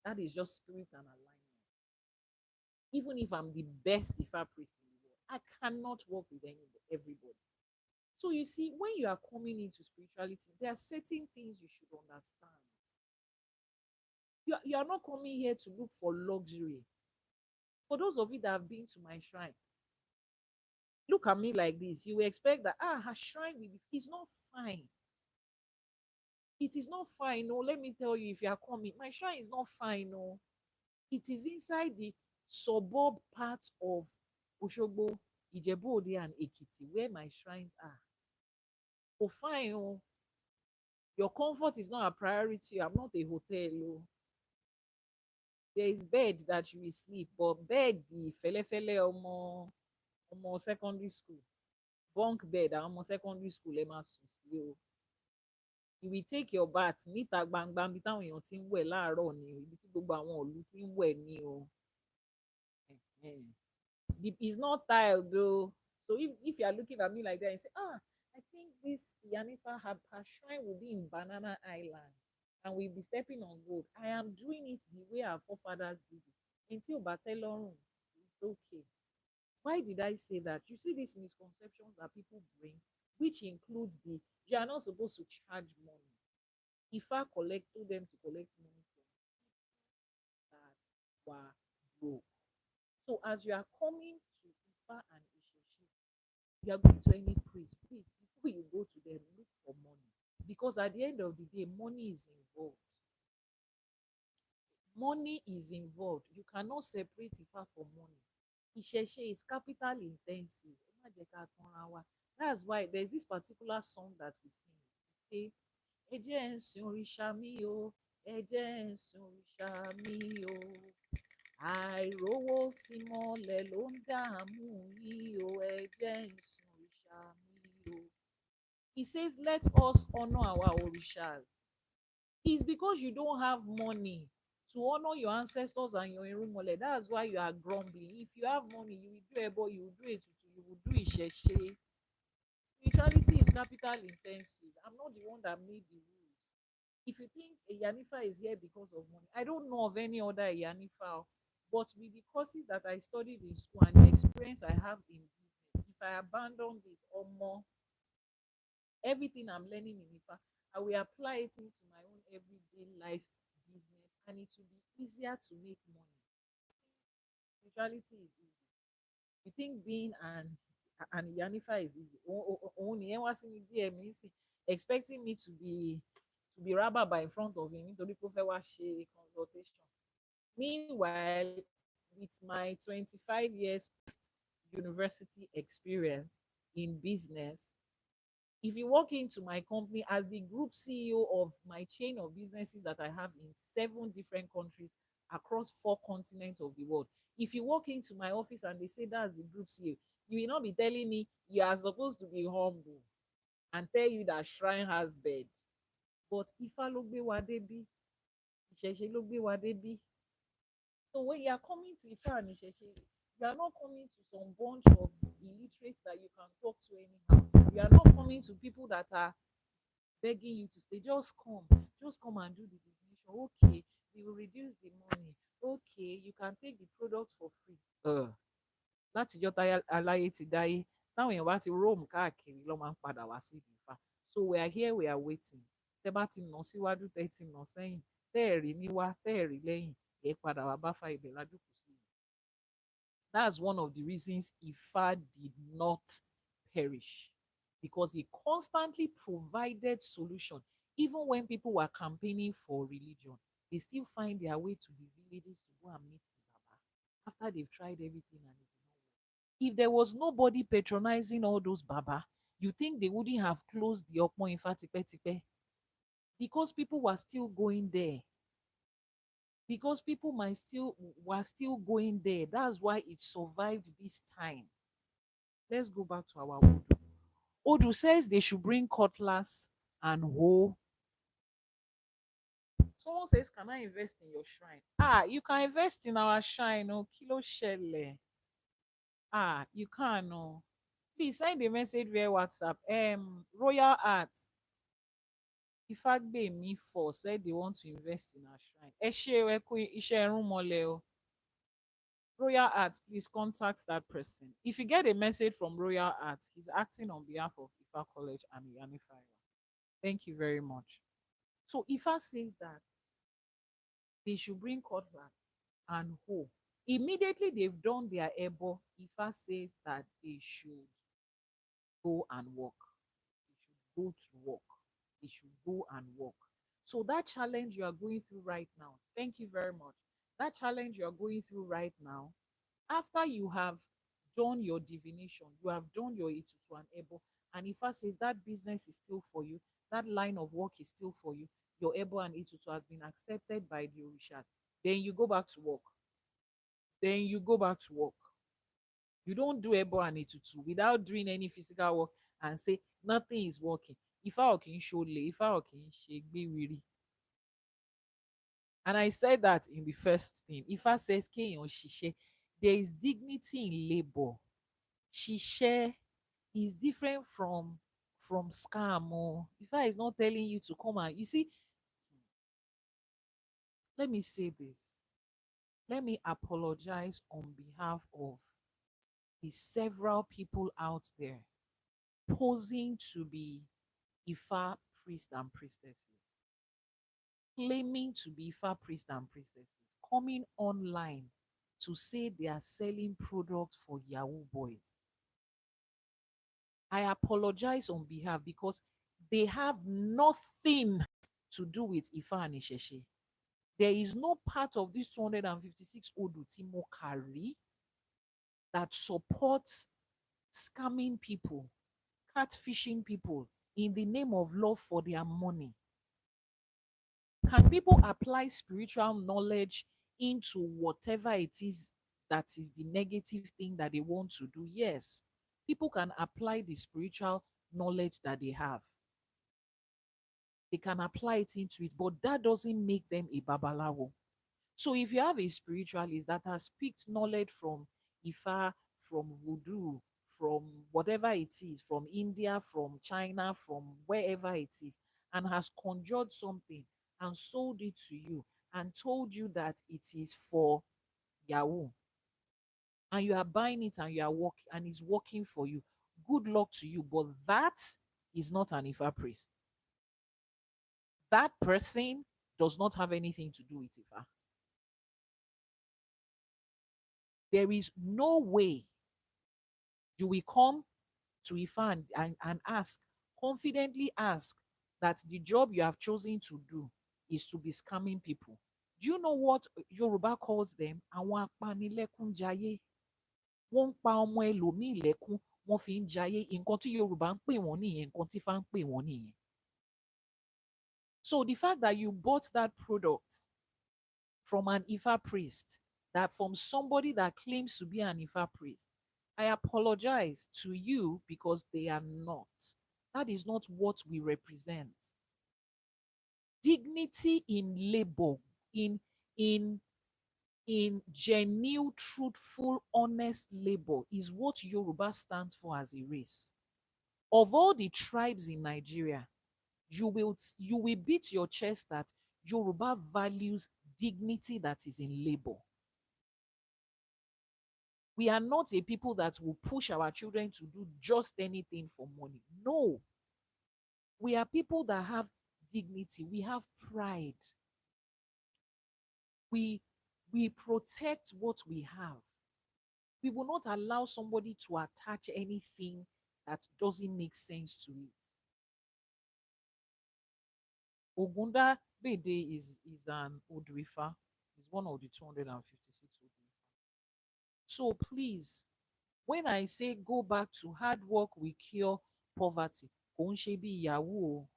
That is just spirit and alignment. Even if I'm the best Ifa priest in the world, I cannot work with everybody. So you see, when you are coming into spirituality, there are certain things you should understand. You are not coming here to look for luxury. For those of you that have been to my shrine, look at me like this. You will expect that her shrine will be, it's not fine. It is not fine. No, let me tell you, if you are coming, my shrine is not fine. No, it is inside the suburb part of Oshogbo, Ijebu Ode, and Ekiti, where my shrines are. Oh, fine. Oh, your comfort is not a priority. I'm not a hotel. Oh. There is bed that you will sleep, but bed the fele fele omo secondary school, bunk bed àwọn ọmọ secondary school ẹ máa sùn sí o. You will take your bath níta gbangba níbi táwọn èèyàn ti ń wẹ̀ láàárọ̀ ni o, ibi tí gbogbo àwọn ìlú ti ń wẹ̀ ni o. It's not tiled though. So if you are looking at me like that and say, I think this Yanifa her shrine will be in Banana Island and we'll be stepping on gold. I am doing it the way our forefathers did it. Until Batelorun, it's okay. Why did I say that? You see these misconceptions that people bring, which includes the you are not supposed to charge money. If I told them to collect money from that were broke. So as you are coming to Ifa and Isheshi, you are going to any priest, please, before you go to them, look for money. Because at the end of the day, money is involved. Money is involved. You cannot separate Ifa from money. Ìṣẹ̀ṣe is capital intensive. That's why there's this particular song that we sing. We say, ẹ jẹ́ ń sin òrìṣà mi o, ẹ jẹ́ ń sin òrìṣà mi o. Àìrówó sí mọ́lẹ̀ ló ń dààmú yín o, ẹ jẹ́ ń sin òrìṣà mi o. He says, let us honor our orishas. It's because you don't have money to honor your ancestors and your irumole. That's why you are grumbling. If you have money, you will do ebo, you will do etutu, you will do isheshe. Spirituality is capital intensive. I'm not the one that made the rules. If you think a Yanifa is here because of money, I don't know of any other Yanifa. But with the courses that I studied in school and the experience I have in business, if I abandon this or more, everything I'm learning in Ifa, I will apply it into my own everyday life business and it will be easier to make money. Spirituality is easy. You think being an Yanifa is easy. Only expecting me to be rababa in front of him nítorí pé ó fẹ́ wá ṣe consultation. Meanwhile, with my 25 years university experience in business, if you walk into my company as the group CEO of my chain of businesses that I have in 7 different countries across 4 continents of the world, if you walk into my office and they say that's the group CEO, you will not be telling me you are supposed to be humble and tell you that shrine has bed. But Ifá ló gbé wa débí, Ìṣẹ̀ṣe ló gbé wa débí. So when you are coming to Ifa and Ìṣẹ̀ṣe, you are not coming to some bunch of illiterates that you can talk to anyhow. You are not coming to people that are begging you to stay. Just come and do the divination. Okay, we will reduce the money. Okay, you can take the product for free. Látijọ́ táyé aláyé ti dáyé, táwọn èèyàn bá ti roam káàkiri ló máa ń padà wá sí Ifá. So we are here, we are waiting. Tẹ́ bá ti nà síwájú, tẹ́ ti nà sẹ́yìn, tẹ́ ẹ̀ rí mi wá, tẹ́ ẹ̀ rí lẹ́yìn, ẹ padà wá bá fa ibẹ̀ lájòkó sí. That's one of the reasons Ifa did not perish, because he constantly provided solution. Even when people were campaigning for religion, they still find their way to the villages to go and meet the Baba after they've tried everything and it did not work. If there was nobody patronizing all those Baba, you think they wouldn't have closed the Opmo Ifa tipe tipe? Because people were still going there. Because people were still going there. That's why it survived this time. Let's go back to our Odu. Odu says they should bring cutlass and hoe. Someone says, can I invest in your shrine? You can invest in our shrine. Oh, kilo shele. You can. Oh. Please send a message via WhatsApp. Royal Arts. Ifagbemi for said they want to invest in our shrine. Ẹ ṣé ẹ kú iṣẹ́ irúnmọlẹ̀ o. Royal Arts, please contact that person. If you get a message from Royal Arts, he's acting on behalf of Ifa College and Yanify. Thank you very much. So Ifa says that they should bring cutlass and hoe. Immediately they've done their ebo, Ifa says that they should go and work. They should go to work. They should go and work. So that challenge you are going through right now, thank you very much. That challenge you are going through right now, after you have done your divination, you have done your Itutu and Ebo, and Ifa says that business is still for you, that line of work is still for you, your Ebo and Itutu has been accepted by the Orishas, then you go back to work. Then you go back to work. You don't do Ebo and Itutu without doing any physical work and say nothing is working. Ifa ò kì í ṣolè, Ifa ò kì í ṣe gbéwiri. And I said that in the first thing. Ifa says kéèyàn ṣiṣẹ́. There is dignity in labor. Ṣiṣẹ́ is different from scam. Oh. Ifa is not telling you to come and you see. Let me say this. Let me apologize on behalf of the several people out there posing to be Ifa priest and priestesses, claiming to be Ifa priest and priestesses, coming online to say they are selling products for Yahoo boys. I apologize on behalf because they have nothing to do with Ifa and Isheshe. There is no part of this 256 Odu Timo Kari that supports scamming people, catfishing people in the name of love for their money. Can people apply spiritual knowledge into whatever it is that is the negative thing that they want to do? Yes, people can apply the spiritual knowledge that they have. They can apply it into it, but that doesn't make them a babalawo. So if you have a spiritualist that has picked knowledge from Ifa, from voodoo, from whatever it is, from India, from China, from wherever it is, and has conjured something and sold it to you and told you that it is for Yahoo, and you are buying it and you are working and it's working for you, good luck to you. But that is not an Ifa priest. That person does not have anything to do with Ifa. There is no way you will come to Ifa and ask, confidently ask, that the job you have chosen to do is to be scamming people. Do you know what Yoruba calls them? Àwọn apanilẹ́kúnjayé. Wọ́n ń pa ọmọ ẹlòmíì lẹ́kún, wọ́n fi ń jayé. Nǹkan tí Yorùbá ń pè wọ́n nìyẹn, nǹkan tí Ifá ń pè wọ́n nìyẹn. So the fact that you bought that product from an Ifa priest, that from somebody that claims to be an Ifa priest, I apologize to you because they are not. That is not what we represent. Dignity in labor, in genuine, truthful, honest labor is what Yoruba stands for as a race. Of all the tribes in Nigeria, you will beat your chest that Yoruba values dignity that is in labor. We are not a people that will push our children to do just anything for money. No. We are people that have dignity. We have pride. We protect what we have. We will not allow somebody to attach anything that doesn't make sense to it. Ogunda Bede is an Odrifa. He's one of the 256 Odrifa. So please, when I say go back to hard work will cure poverty, kò ń ṣe bí Yahoo o,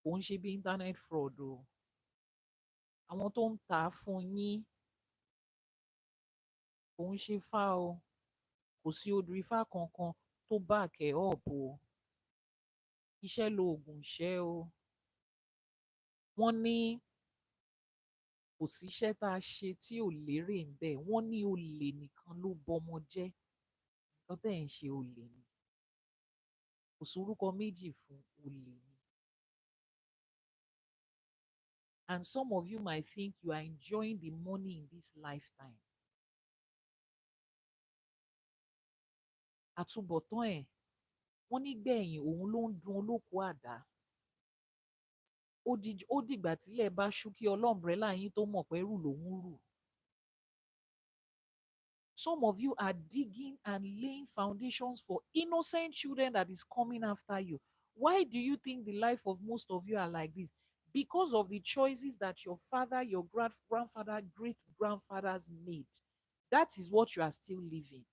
kò ń ṣe bí internet fraud o. Àwọn tó ń tà á fún yín kò ń ṣe fá o. Kò sí Odrifa kankan tó back ẹ̀ up o. Iṣẹ́ lóògùn ìṣẹ́ o. Wọ́n ní kò síṣẹ́ tá a ṣe tí ò lérè ń bẹ̀. Wọ́n ní olè nìkan ló bọmọ jẹ́. Nǹkan tẹ́ ẹ̀ ń ṣe olè ni. Kò sórúkọ méjì fún olè ni. And some of you might think you are enjoying the money in this lifetime. àtúbọ̀tán ẹ̀ wọ́n nígbẹ̀yìn òun ló ń dun olóko àdá. Ó dìgbà tílẹ̀ bá ṣú kí ọlọ́mbrẹ́là yín tó mọ̀ pé rù lòún rù. Some of you are digging and laying foundations for innocent children that is coming after you. Why do you think the life of most of you are like this? Because of the choices that your father, your grandfather, great grandfathers made. That is what you are still living.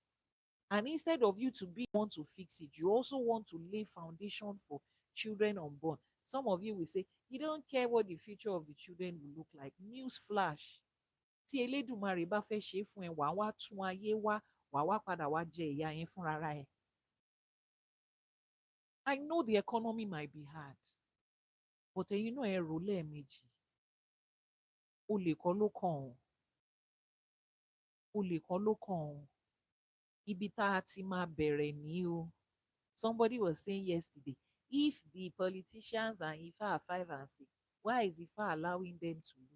And instead of you to be want to fix it, you also want to lay foundation for children unborn. Some of you will say, you don't care what the future of the children will look like. News flash. Tí Elédùmarè bá fẹ́ ṣe fún ẹ, wàá wá tún ayé wá, wàá wá padà wá jẹ ìyà yẹn fúnra ẹ. I know the economy might be hard, but ẹ̀yin náà ẹ rò lẹ́ẹ̀mejì. Olè kọ́ ló kàn ọ́. Olè kọ́ ló kàn ọ́. Ibi tá a ti máa bẹ̀rẹ̀ ní o. Somebody was saying yesterday, if the politicians and Ifa are 5 and 6, why is Ifa allowing them to lose?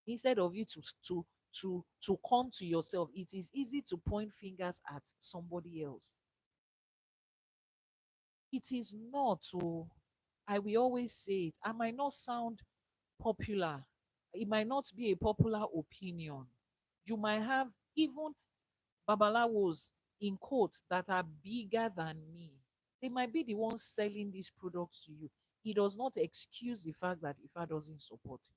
Instead of you to come to yourself, it is easy to point fingers at somebody else. It is not. Oh, I will always say it. I might not sound popular. It might not be a popular opinion. You might have even babalawos in quotes that are bigger than me. They might be the ones selling these products to you. It does not excuse the fact that Ifa doesn't support it.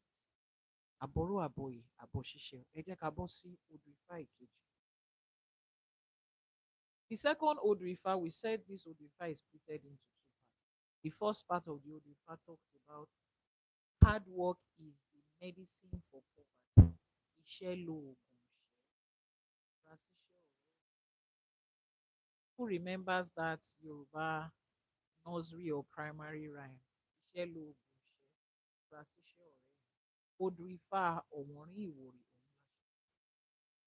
Àbọ̀rú àbọ̀yè àbọ̀ṣiṣẹ́. Ẹ jẹ́ ká bọ́ sí odù Ifá ìkejì. The second Odu Ifa, we said this Odu Ifa is split into two parts. The first part of the Odu Ifa talks about hard work is the medicine for poverty. Iṣẹ́ lóògùn ìṣẹ́. Who remembers that Yoruba nursery or primary rhyme? Iṣẹ́ lóògùn ìṣẹ́. Odu Ifa ọ̀wọ́nrín ìwòrì.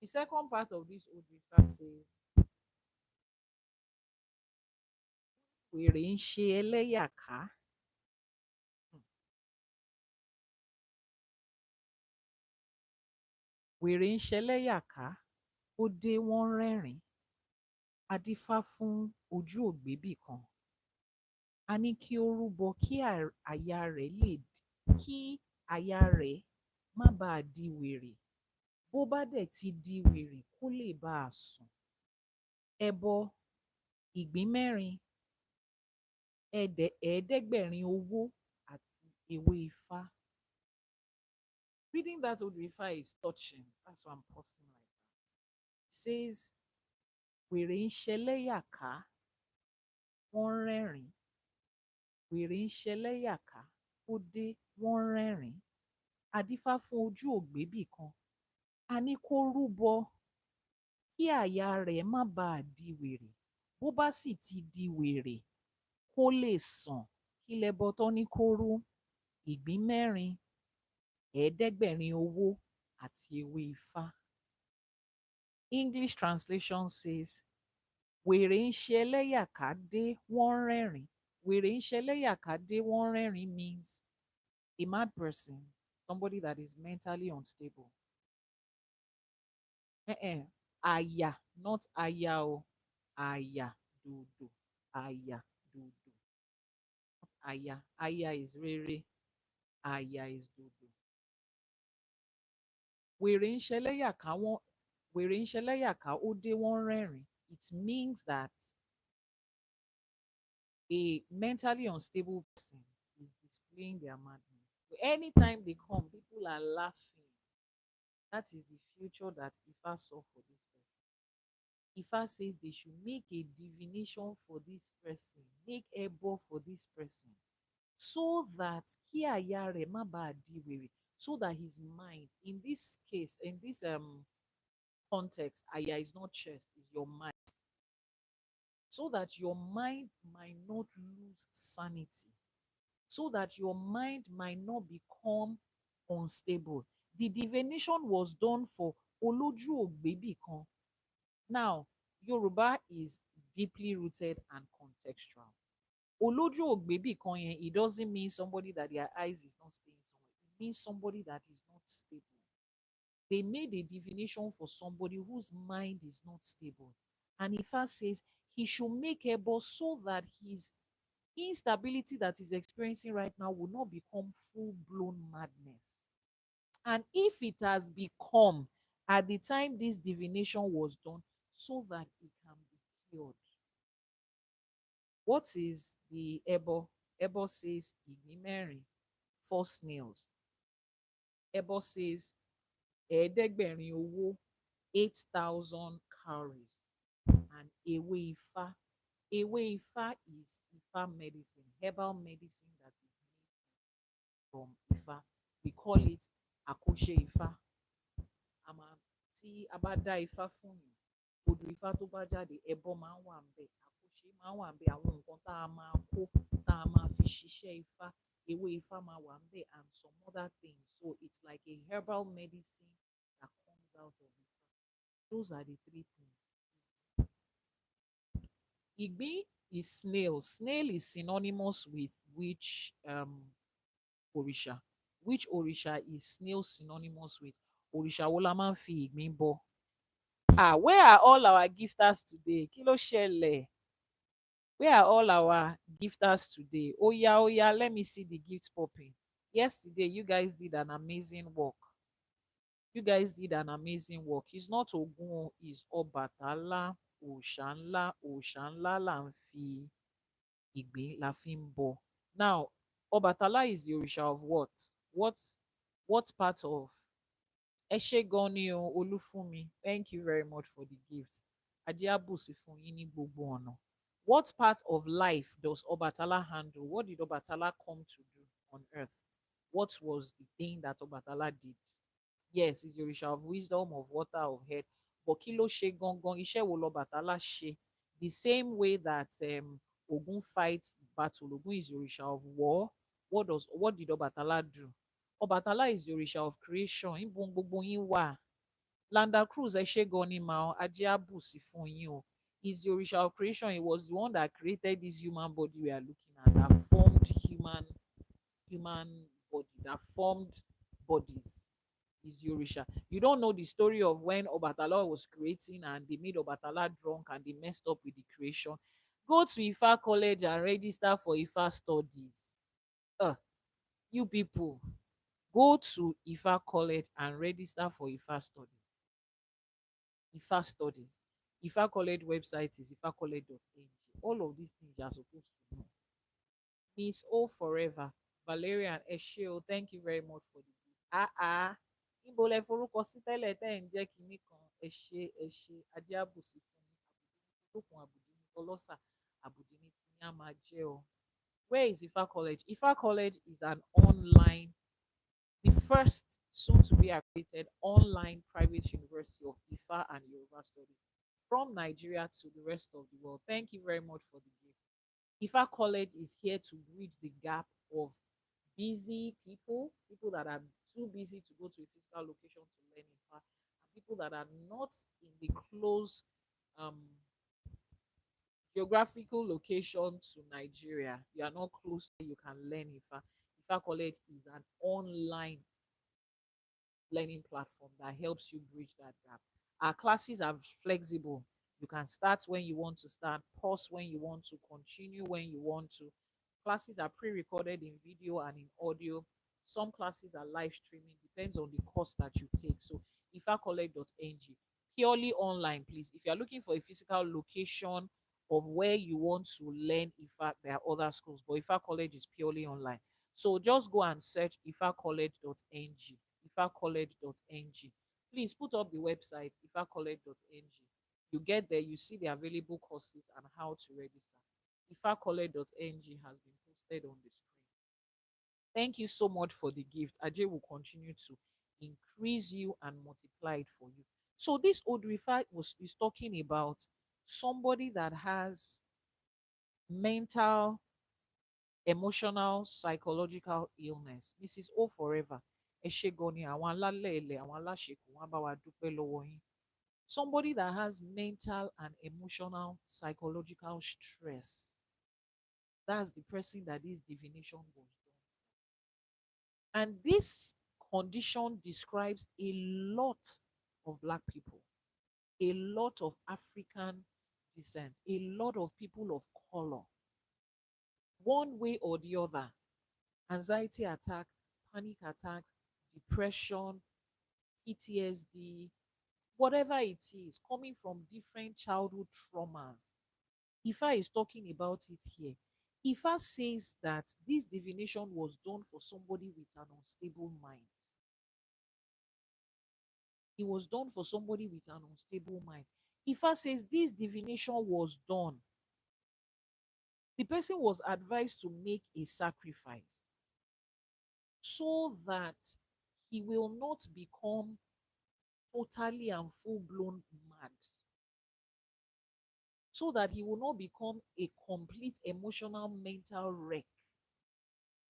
The second part of this Odu Ifa says, wèrè ń ṣe ẹlẹ́yà ká. Wèrè ń ṣẹlẹ́yà ká, ó dé wọ́n rẹ́rìn-ín. A dífá fún ojú ògbébì kan. A ní kí ó rúbọ kí àyà rẹ̀ kí àyà rẹ̀ má bàa di wèrè. Bó bá dẹ̀ ti di wèrè kó lè bá a sùn. Ẹbọ ìgbín mẹ́rin, ẹ̀ẹ́dẹ́gbẹ̀rin owó àti ewé ifá. Reading that Odu Ifa is touching. That's why I'm pausing like that. It says, wèrè ń ṣẹlẹ́yà ká, wọ́n rẹ́rìn-ín. Wèrè ń ṣẹlẹ́yà ká, ó dé, wọ́n rẹ́rìn-ín. A dífá fún ojú ògbébì kan. A ní kó rúbọ kí àyà rẹ̀ má bàa di wèrè. Bó bá sì ti di wèrè, kó lè sàn. Kí lẹbọ tán ní kó rú? Ìgbín mẹ́rin, ẹ̀ẹ́dẹ́gbẹ̀rin owó àti ewé ifá. English translation says, wèrè ń ṣe ẹlẹ́yà ká dé wọ́n rẹ́rìn. Wèrè ń ṣe ẹlẹ́yà ká dé wọ́n rẹ́rìn means a mad person, somebody that is mentally unstable. Àyà, not aya o. Àyà dòdò. Àyà dòdò. Not aya. Aya is rere. Àyà is dòdò. Wèrè ń ṣẹlẹ́yà ká wèrè ń ṣẹlẹ́yà ká ó dé wọ́n rẹ́rìn. It means that a mentally unstable person is displaying their madness. But anytime they come, people are laughing. That is the future that Ifa saw for this person. Ifa says they should make a divination for this person, make ebo for this person, so that kí àyà rẹ̀ má bàa di wèrè, so that his mind, in this case, in this context, àyà is not chest, is your mind. So that your mind might not lose sanity, so that your mind might not become unstable. The divination was done for Olójú Ògbébì kan. Now, Yoruba is deeply rooted and contextual. Olójú Ògbébì kan yẹn, it doesn't mean somebody that their eyes is not staying somewhere. It means somebody that is not stable. They made a divination for somebody whose mind is not stable. And Ifa says he should make Ebo so that his instability that he's experiencing right now will not become full blown madness. And if it has become at the time this divination was done, so that it can be cured. What is the Ebo? Ebo says Igni 4 snails. Ebo says ẹ̀ẹ́dẹ́gbẹ̀rin owó, 8,000 cowries, and ewé ifá. Ewé ifá is ifá medicine, herbal medicine that is made from ifá. We call it àkóṣe ifá. Tí a bá dá ifá fún yàn, odù ifá tó bá jáde, ẹbọ máa ń wà ńbẹ̀, àkóṣe máa ń wà ńbẹ̀, àwọn nǹkan tá a máa kó, tá a máa fi ṣiṣẹ́ ifá, ewé ifá máa wà ńbẹ̀, and some other things. So it's like a herbal medicine that comes out of ifá. Those are the three things. Igbi is snail. Snail is synonymous with which Orisha? Which Orisha is snail synonymous with? Orisha wo la máa ń fi ìgbín bọ? Ah, where are all our gifters today? Kí ló ṣẹlẹ̀? Where are all our gifters today? Oh yeah, oh yeah, let me see the gift popping. Yesterday, you guys did an amazing work. You guys did an amazing work. It's not Ogun, it's Ọbàtálá, òòṣà ńlá là ń fi ìgbín la fi ń bọ. Now, Ọbàtálá is the Orisha of what? What part of Ẹ ṣé gan ni o, Olúfúnmi. Thank you very much for the gift. Ajé á bùsí fún yín ní gbogbo ọ̀nà. What part of life does Ọbàtálá handle? What did Ọbàtálá come to do on earth? What was the thing that Ọbàtálá did? Yes, he's the Orisha of wisdom, of water, of head. But kí ló ṣe gangan? Iṣẹ́ wo lọbàtálá ṣe? The same way that Ogun fights battle. Ogun is the Orisha of war. What did Ọbàtálá do? Ọbàtálá is the Orisha of creation. Ibo gbogbo yín wà. Landa Cruz ẹ ṣé gan ni mà ó, ajé á bù sí fún yín o. He's the Orisha of creation. He was the one that created this human body we are looking at, that formed human body, that formed bodies. Is the Orisha. You don't know the story of when Obatala was creating and they made Obatala drunk and they messed up with the creation. Go to Ifa College and register for Ifa studies. You people, go to Ifa College and register for Ifa studies. Ifa studies. Ifa College website is ifacollege.ng. All of these things you are supposed to know. Miss O Forever, Valerian Eshio, thank you very much for the gift. Níbo lẹ forúkọ sí tẹ́lẹ̀ tẹ́ ẹ̀ ń jẹ́ kinní kan? Ẹ ṣé ajé àbùsí fún mi, àbùdókùn àbùdí ní ọlọ́sà, àbùdí ní tí ní á máa jẹ́ o. Where is Ifa College? Ifa College is an online, the first soon to be accredited online private university of Ifa and Yoruba studies from Nigeria to the rest of the world. Thank you very much for the gift. Ifa College is here to bridge the gap of busy people that are too busy to go to a physical location to learn Ifa, and people that are not in the close um, geographical location to Nigeria. You are not close to you can learn Ifa. Ifa College is an online learning platform that helps you bridge that gap. Our classes are flexible. You can start when you want to start, pause when you want to, continue when you want to. Classes are pre-recorded in video and in audio. Some classes are live streaming, depends on the course that you take. So ifacollege.ng, purely online, please. If you're looking for a physical location of where you want to learn Ifa, there are other schools, but Ifa College is purely online. So just go and search ifacollege.ng, ifacollege.ng. Please put up the website, ifacollege.ng. You get there, you see the available courses and how to register. ifacollege.ng has been posted on the screen. Thank you so much for the gift. Ajay will continue to increase you and multiply it for you. So this Odrifa is talking about somebody that has mental, emotional, psychological illness. Mrs. O Forever. Ẹ ṣé gan ni, àwọn alálẹ̀ ilẹ̀, àwọn aláṣekù, wọ́n á bá wa dúpẹ́ lọ́wọ́ yín. Somebody that has mental and emotional, psychological stress. That's the person that this divination was done. And this condition describes a lot of Black people, a lot of African descent, a lot of people of color, one way or the other, anxiety attack, panic attacks, depression, PTSD, whatever it is, coming from different childhood traumas. Ifa is talking about it here. Ifa says that this divination was done for somebody with an unstable mind. It was done for somebody with an unstable mind. Ifa says this divination was done. The person was advised to make a sacrifice so that he will not become totally and full blown mad, so that he will not become a complete emotional mental wreck.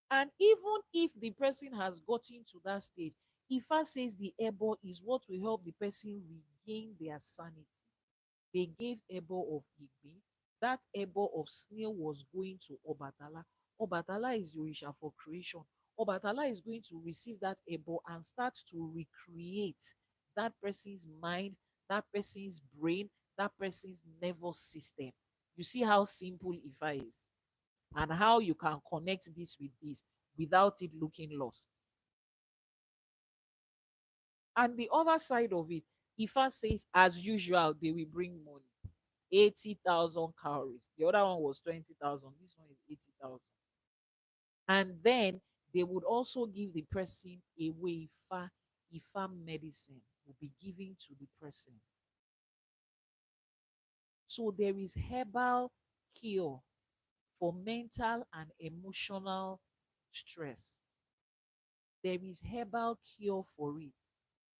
And even if the person has gotten to that stage, Ifa says the ebo is what will help the person regain their sanity. They gave ebo of Igbe. That ebo of snail was going to Obatala. Obatala is Orisha for creation. Obatala is going to receive that ebo and start to recreate that person's mind, that person's brain, that person's nervous system. You see how simple Ifa is and how you can connect this with this without it looking lost. And the other side of it, Ifa says, as usual, they will bring money. 80,000 calories. The other one was 20,000. This one is 80,000. And then they would also give the person away Ifa medicine will be given to the person. So there is herbal cure for mental and emotional stress. There is herbal cure for it.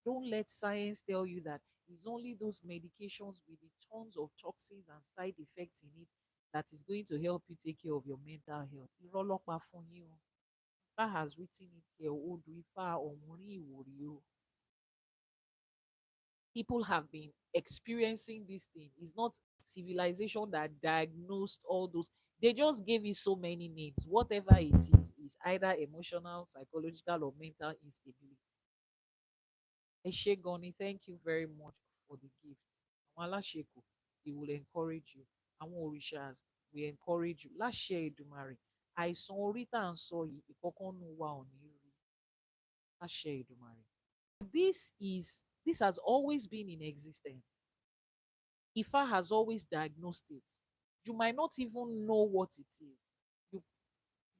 Don't let science tell you that it's only those medications with the tons of toxins and side effects in it that is going to help you take care of your mental health. Irọ́lọ́pàá fún yín o. Ifa has written it here. Odù Ifá ọ̀mùrí ìwòrì o. People have been experiencing this thing. It's not civilization that diagnosed all those. They just gave it so many names. Whatever it is either emotional, psychological, or mental instability. Eshegoni, thank you very much for the gift. Àwọn aláṣekù, they will encourage you. Àwọn òrìṣàs will encourage you. Láṣẹ Èdùmàrè, àìsàn orí tá à ń sọ yìí, ìkọ̀kan nù wa ò ní rí. Láṣẹ Èdùmàrè. This has always been in existence. Ifa has always diagnosed it. You might not even know what it is. You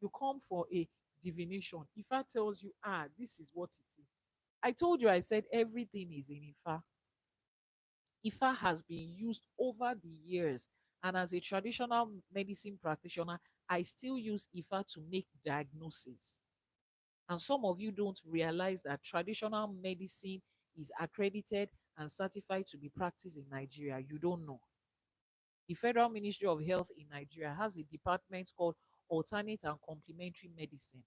you come for a divination. Ifa tells you, this is what it is. I told you, I said everything is in Ifa. Ifa has been used over the years. And as a traditional medicine practitioner, I still use Ifa to make diagnosis. And some of you don't realize that traditional medicine is accredited and certified to be practiced in Nigeria. You don't know. The Federal Ministry of Health in Nigeria has a department called Alternate and Complementary Medicine.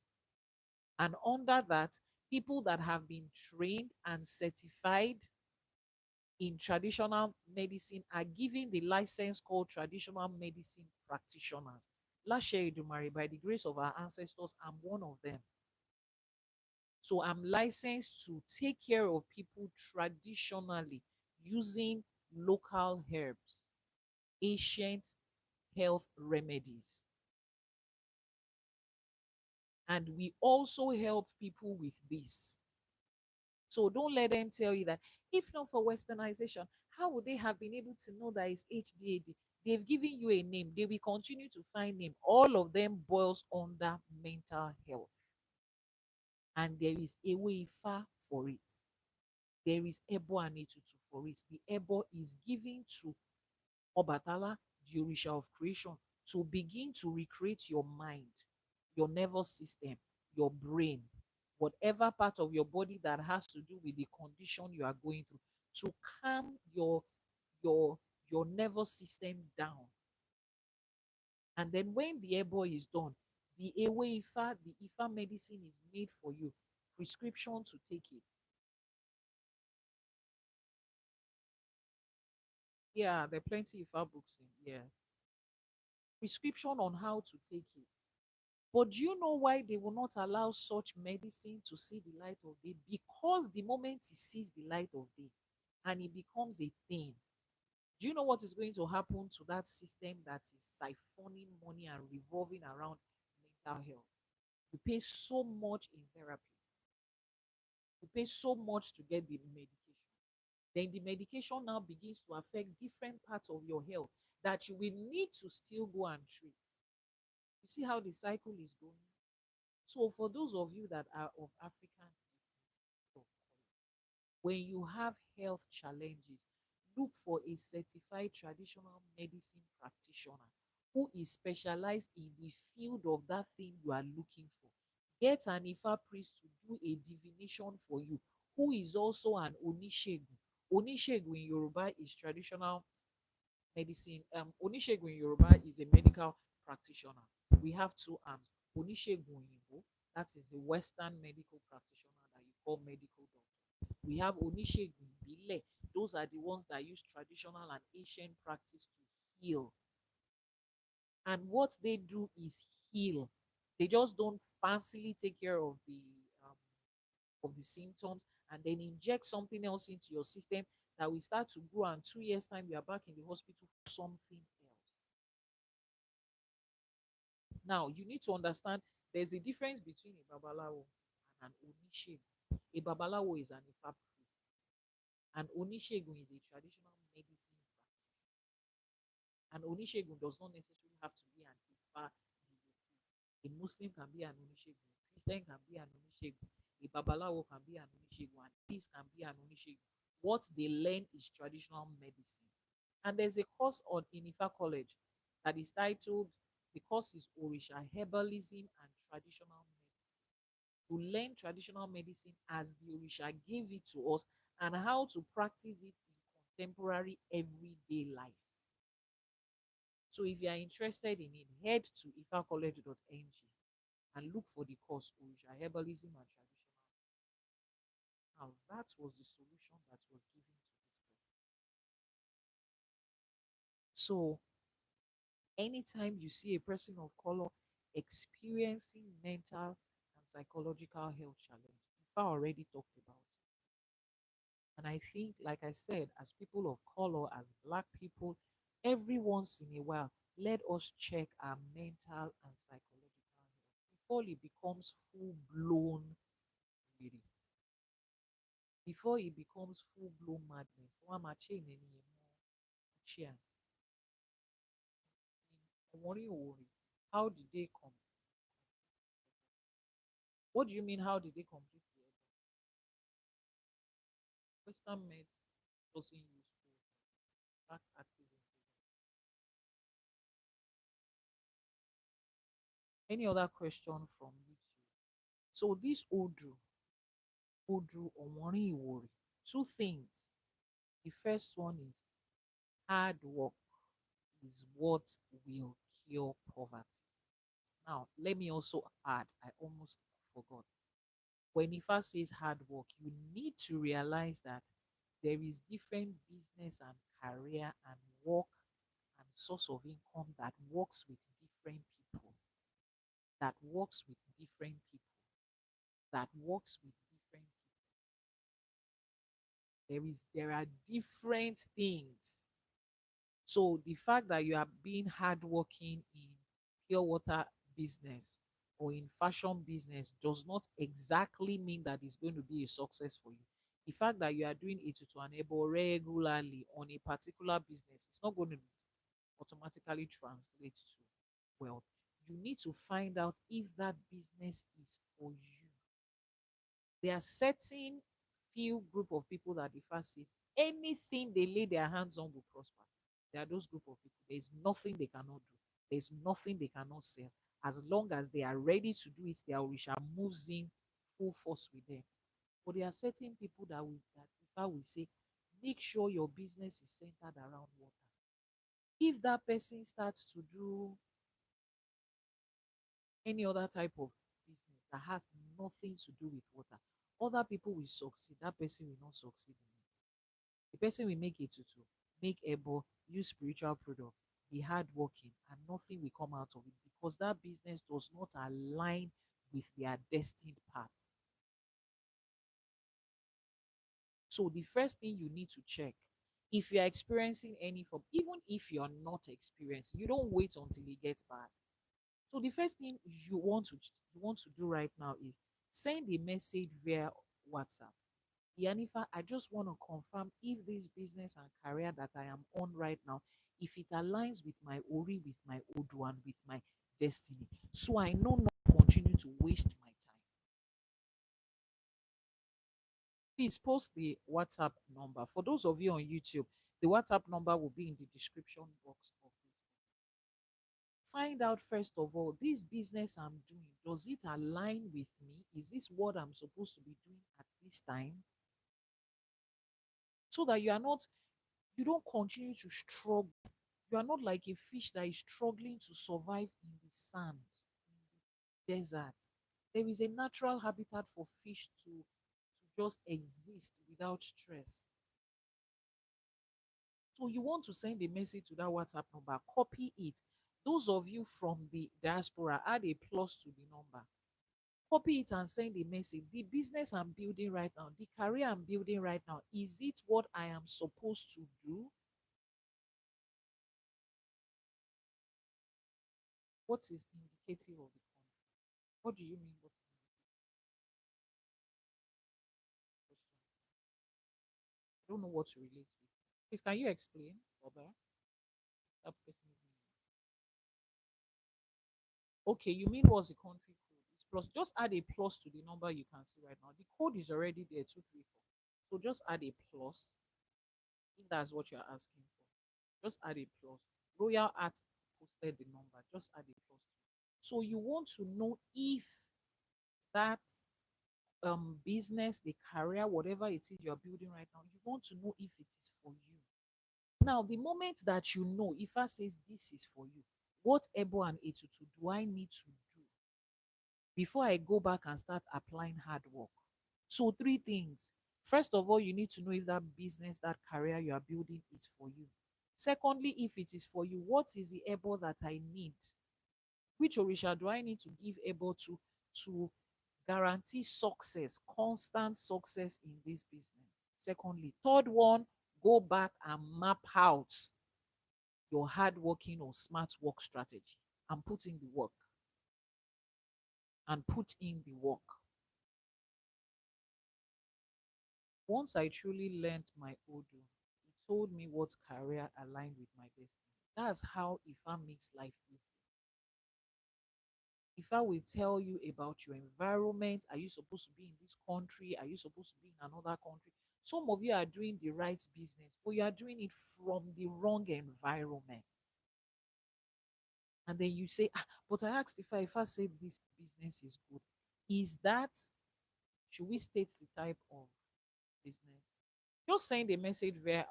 And under that, people that have been trained and certified in traditional medicine are given the license called traditional medicine practitioners. Lashe Edumare, by the grace of our ancestors, I'm one of them. So I'm licensed to take care of people traditionally using local herbs, ancient health remedies. And we also help people with this. So don't let them tell you that if not for westernization, how would they have been able to know that it's HDAD? They've given you a name. They will continue to find name. All of them boils under mental health. And there is a way far for it. There is Ebo and Etutu for it. The Ebo is given to Obatala, the Orisha of creation, to begin to recreate your mind, your nervous system, your brain, whatever part of your body that has to do with the condition you are going through, to calm your your nervous system down. And then when the Ebo is done, the Ewe Ifa, the Ifa medicine is made for you, prescription to take it. Yeah, there are plenty Ifa books in, yes. Prescription on how to take it. But do you know why they will not allow such medicine to see the light of day? Because the moment it sees the light of day and it becomes a thing, Do you know what is going to happen to that system that is siphoning money and revolving around mental health? You pay so much in therapy, you pay so much to get the medication. Then the medication now begins to affect different parts of your health that you will need to still go and treat. You see how the cycle is going? So, for those of you that are of African descent, when you have health challenges, look for a certified traditional medicine practitioner who is specialized in the field of that thing you are looking for. Get an Ifa priest to do a divination for you, who is also an Onishegun. Onishegun in Yoruba is traditional medicine. Onishegun in Yoruba is a medical practitioner. We have two arms. Onishegun Oyinbo, that is a Western medical practitioner that you call medical doctor. We have Onishegun Ibile. Those are the ones that use traditional and ancient practice to heal. And what they do is heal. They just don't fancily take care um, of the symptoms and then inject something else into your system that will start to grow, and 2 years time you are back in the hospital for something else. Now you need to understand there's a difference between a babalawo and an onishegun. A babalawo is an ifa priest, and onishegun is a traditional medicine practitioner. An onishegun does not necessarily have to be an ifa devotee. A Muslim can be an onishegun, a Christian can be an onishegun, a babalawo can be an onishegun, and this can be an onishegun. What they learn is traditional medicine. And there's a course on in Ifa College that is titled, the course is Orisha Herbalism and Traditional Medicine. To learn traditional medicine as the Orisha gave it to us and how to practice it in contemporary everyday life. So if you are interested in it, head to ifacollege.ng and look for the course Orisha Herbalism and Traditional. Now that was the solution that was given to this person. So anytime you see a person of color experiencing mental and psychological health challenge, I already talked about it. And I think, like I said, as people of color, as black people, every once in a while, let us check our mental and psychological health before it becomes full blown really. Before it becomes full blown madness. How did they come? What do you mean? How did they complete the Western meds doesn't use back active Any other question from you? So this Odru Omori Iwori, two things. The first one is hard work is what will cure poverty. Now, let me also add, I almost forgot. When Ifa says hard work, you need to realize that there is different business and career and work and source of income that works with different people, that works with different people, that works with different people. There are different things. So the fact that you are being hardworking in pure water business or in fashion business does not exactly mean that it's going to be a success for you. The fact that you are doing it to enable regularly on a particular business, it's not going to automatically translate to wealth. You need to find out if that business is for you. There are certain few group of people that the first says anything they lay their hands on will prosper. There are those group of people. There's nothing they cannot do. There's nothing they cannot sell. As long as they are ready to do it, their Orisha moves in full force with them. But there are certain people that if I will say, make sure your business is centered around water. If that person starts to do any other type of business that has nothing to do with water, other people will succeed. That person will not succeed in it. The person will make it to make able, use spiritual products, be hardworking, and nothing will come out of it because that business does not align with their destined paths. So the first thing you need to check If you're experiencing any form, even if you're not experiencing, you don't wait until it gets bad. So the first thing you want to do right now is send a message via WhatsApp. Yanifa, I just want to confirm if this business and career that I am on right now, if it aligns with my Ori, with my Odu, and with my destiny. So I know not to continue to waste my time. Please post the WhatsApp number. For those of you on YouTube, the WhatsApp number will be in the description box of this. Find out first of all, this business I'm doing, does it align with me? Is this what I'm supposed to be doing at this time? So that you don't continue to struggle. You are not like a fish that is struggling to survive in the sand, in the desert. There is a natural habitat for fish to just exist without stress. So you want to send a message to that WhatsApp number, copy it. Those of you from the diaspora, add a plus to the number. Copy it and send a message. The business I'm building right now, the career I'm building right now, is it what I am supposed to do? What is indicative of the country? What do you mean? What is indicative? I don't know what to relate with. Please, can you explain further? That person's name. Okay, you mean what's the country code? It's plus. Just add a plus to the number you can see right now. The code is already there, 234. So just add a plus. If that's what you're asking for. Just add a plus. Royal Art posted the number. Just add a plus. So you want to know if that business, the career, whatever it is you're building right now, you want to know if it is for you. Now, the moment that you know, if I says this is for you, what Ebo and Etutu do I need to do before I go back and start applying hard work? So, three things. First of all, you need to know if that business, that career you are building is for you. Secondly, if it is for you, what is the Ebo that I need? Which Orisha do I need to give Ebo to guarantee success, constant success in this business? Secondly, third one, go back and map out your hard working or smart work strategy and put in the work and put in the work. Once I truly learned my Odu, it told me what career aligned with my destiny. That's how Ifa makes life easy. Ifa will tell you about your environment. Are you supposed to be in this country? Are you supposed to be in another country? Some of you are doing the right business, but you are doing it from the wrong environment. And then you say, but I asked if I said this business is good. Is that, should we state the type of business? Just send a message via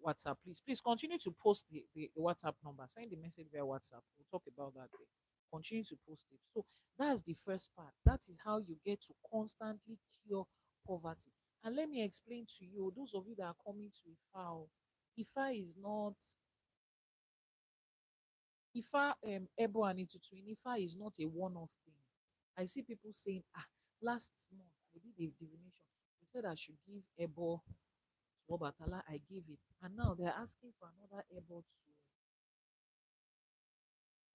WhatsApp, please. Please continue to post the WhatsApp number. Send the message via WhatsApp. We'll talk about that there. Continue to post it. So that's the first part. That is how you get to constantly cure poverty. And let me explain to you, those of you that are coming to IFA, IFA is not Ifa Ebo and Itutu in Ifa is not a one-off thing. I see people saying, last month I did a divination. They said I should give Ebo to Obatala. I gave it. And now they're asking for another Ebo to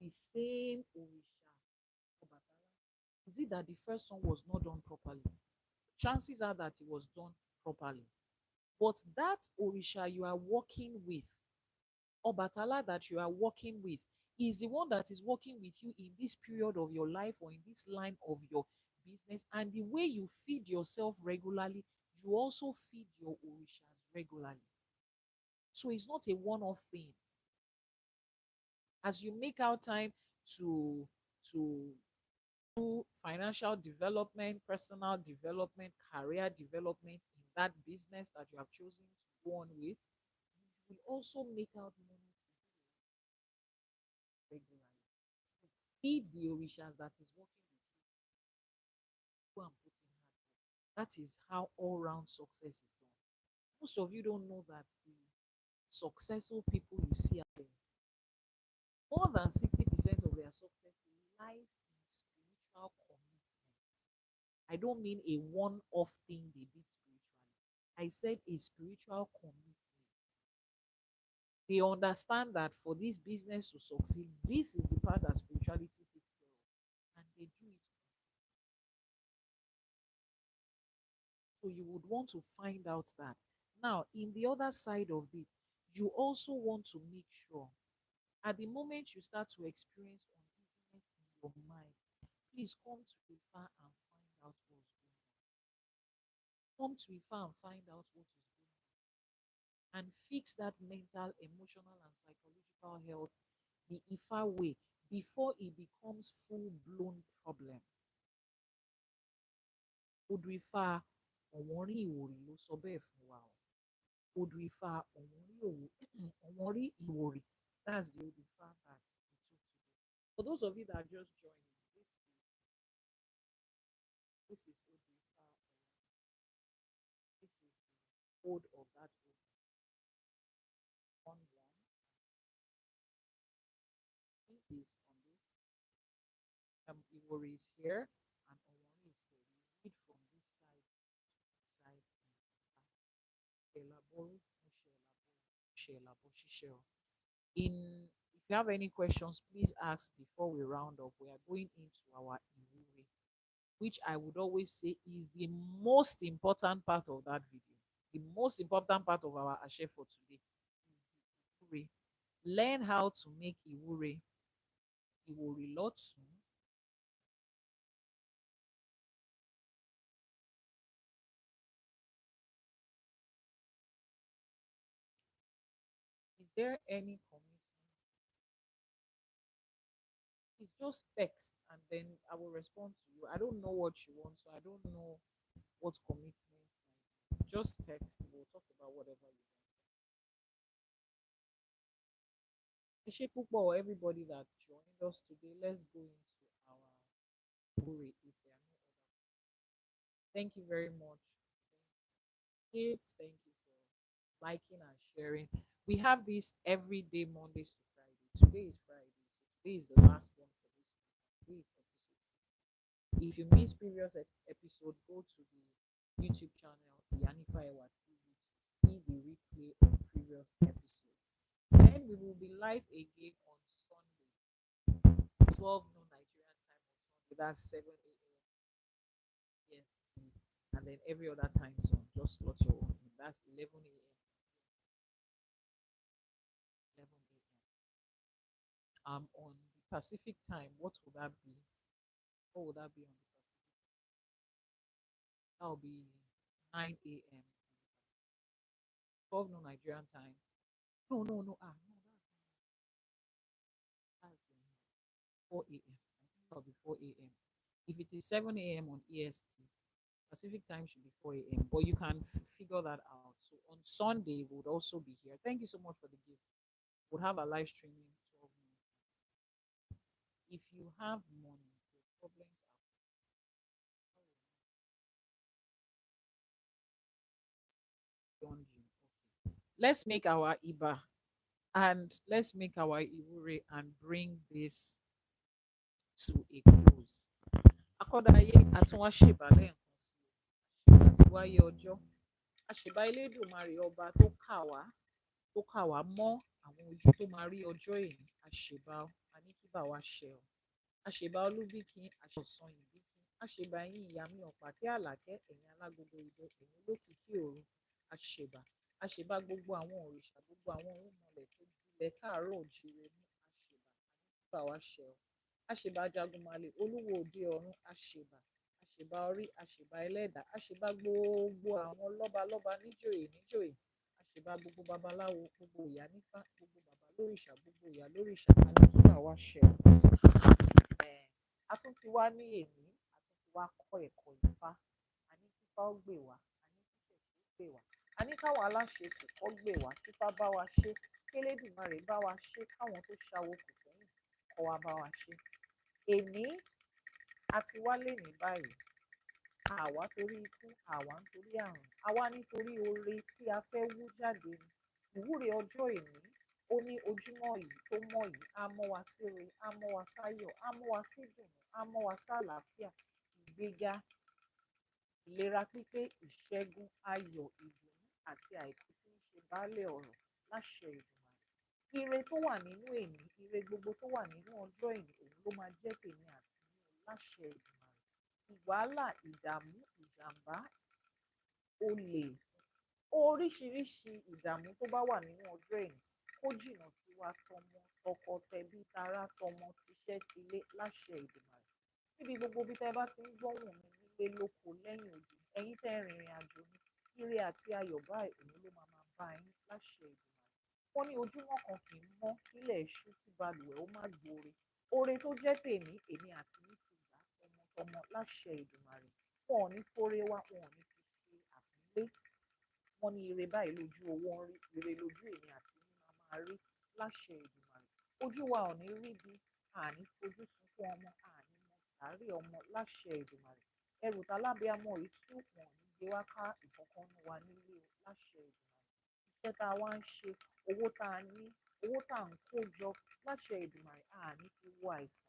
the same Orisha Obatala. Is it that the first one was not done properly? Chances are that it was done properly. But that Orisha you are working with, Obatala that you are working with, is the one that is working with you in this period of your life or in this line of your business. And the way you feed yourself regularly, you also feed your orishas regularly. So it's not a one-off thing. As you make out time to to do financial development, personal development, career development in that business that you have chosen to go on with, you will also make out money regularly. Feed the orishas that is working with you, go and put in hard work. That is how all round success is done. Most of you don't know that the successful people you see out there, more than 60% of their success lies in spiritual commitment. I don't mean a one off thing they did spiritually. I said a spiritual commitment. They understand that for this business to succeed, this is the part that spirituality takes care of, and they do it. So you would want to find out that. Now, in the other side of it, you also want to make sure at the moment you start to experience uneasiness in your mind, please come to Ifa and find out what's going on. Come to Ifa and find out what is going on and fix that mental, emotional, and psychological health the Ifa way before it becomes full blown problem. Odù Ifá ọ̀wọ́n rí ìwòrì ló sọ bẹ́ẹ̀ fún wa o. Odù Ifá ọ̀wọ́n rí ọ̀wọ́n rí ìwòrì. That's the Odù Ifá that we took today. For those of you that are just joining, this is Odù Ifá. This is the code of that Odù. 1 1 is on this. Iwori is here and Owori is here. We read from this side to this side. In if you have any questions, please ask before we round up. We are going into our Iwuri, which I would always say is the most important part of that video. The most important part of our Àse for today is the Iwuri. Learn how to make Iwuri. Iwuri Lotun. Is there any commitment? It's just text and then I will respond to you. I don't know what you want, so I don't know what commitment. Just text. We'll talk about whatever you want. Eshe púpọ̀ everybody that joined us today. Let's go into our story if there are no other. Thank you very much. Thank you for liking and sharing. We have this every day, Mondays to Friday. Today is Friday, so today is the last one for this week. Today is episode. If you missed previous episode, go to the YouTube channel, the Yanifa Ewa TV, to see the replay of previous episodes. Then we will be live again on Sunday, 12 noon Nigerian time on Sunday. That's 7 a.m. EST. And then every other time zone, just slot your own. That's 11 a.m. 11 a.m. On the Pacific time, what would that be? What would that be on the Pacific? That will be 9 a.m. 12 noon Nigerian time. No, no, no. No, that's 4 a.m. I think that'll be 4 a.m. If it is 7 a.m. on EST, Pacific time should be 4 a.m. But you can figure that out. So on Sunday, we would also be here. Thank you so much for the gift. We'll have a live streaming 12 noon. If you have money, your problems are beyond you. Okay. Let's make our Iba and let's make our Iwure and bring this to a close. Akọ́dáyé àtúnwá ṣèbà lẹ́ẹ̀kan sí i àti wáyé ọjọ́. Àṣèbà Elédùmarè ọba tó kà wá mọ́ àwọn ojú tó máa rí ọjọ́ èní. Àṣèbà Aníkíbà wa ṣẹ o. Àṣèbà Olúbíkin àṣọ̀sán ìbíkin. Àṣèbà yín ìyá mi ọ̀pàkẹ́ àlàkẹ́ ẹ̀yin alágogo idẹ ẹ̀yin olókìkí òru. Àṣèbà àṣèbà gbogbo àwọn òrìṣà gbogbo àwọn orúnmọlẹ̀ tó gbilẹ̀ káàárọ̀ òjíire ní àṣèbà Aníkíbà wa ṣẹ o. Àṣèbà Jagunmalè olúwo òde ọ̀run àṣèbà orí àṣèbà ẹlẹ́dà àṣèbà gbogbo àwọn lọ́balọ́ba níjòyè àṣèbà gbogbo babaláwo gbogbo ìyá nífá gbogbo bàbá lórìṣà gbogbo ìyá lórìṣà Aníkíbà wa ṣẹ o. A tún ti wá ní èní a tún ti wá kọ́ ẹ̀kọ́ Ifá Aníkífá ó gbè wá Aníkíṣẹ̀ṣe ó gbè wá Aníkáwọn aláṣekù kọ́ gbè wá kífá bá wa ṣe kélédùmarè bá wa ṣe káwọn tó ṣawo kù sẹ́yìn kọ́ wa bá wa ṣe. Èní a ti wá lénìí báyìí àwa torí ikú àwa nítorí àrùn àwa nítorí oore tí a fẹ́ wú jáde ni. Ìwúre ọjọ́ èní ó ní ojúmọ́ yìí tó mọ́ yìí á mọ́ wa síre á mọ́ wa sáyọ̀ á mọ́ wa sídùnnú á mọ́ wa sálàáfíà ìgbéga ìlera pípé ìṣẹ́gun ayọ̀ ìdùnnú àti àìkú tí ń ṣe baálẹ̀ ọ̀rọ̀ láṣẹ Èdùmàrè. ire tó wà nínú èní, ire gbogbo tó wà nínú ọjọ́ èní, òun ló máa jẹ́ tèmi àti yín láṣẹ Èdùmàrè. Ìwàhálà, ìdààmú, ìjàmbá, olè, oríṣiríṣi ìdààmú tó bá wà nínú ọjọ́ èní kó jìnnà sí wa tọmọ, tọkọ, tẹbí, tará, tọmọ, tiṣẹ́, tilé láṣẹ Èdùmàrè. Níbi gbogbo bí tẹ́ bá ti ń gbóhùn mi nílé lóko lẹ́yìn odi, ẹ̀yin tẹ́ rìnrìn àjò ni, ire àti ayọ̀ báyìí òun ló máa bá yín láṣẹ Èdùmàrè. Wọ́n ní ojúmọ́ kan kì í mọ́ kílẹ̀ ṣú kí balùwẹ̀ ó má gbóore. Oore tó jẹ́ tèmi, èmi àti yín ti gbà tọmọtọmọ láṣẹ Èdùmàrè. Wọn ò ní fóore wá, wọn ò ní fi ṣe àpọ́nlé. Wọ́n ní ire báyìí lójú owó ń rí, ire lójú èmi àti yín máa rí láṣẹ Èdùmàrè. Ojú wa ò ní rí bí, àní fojú sunkún ọmọ, àní mọ sàárè ọmọ láṣẹ Èdùmàrè. Ẹrù tálábíàmọ yìí tú wọn ní gbé wá ká ìkọ̀kan wa nílé láṣẹ Èdùmàrè. Iṣẹ́ tá a wá ń ṣe, owó tá a ní, owó tá à ń kó jọ láṣẹ Èdùmàrè, àní fi wo àìsàn,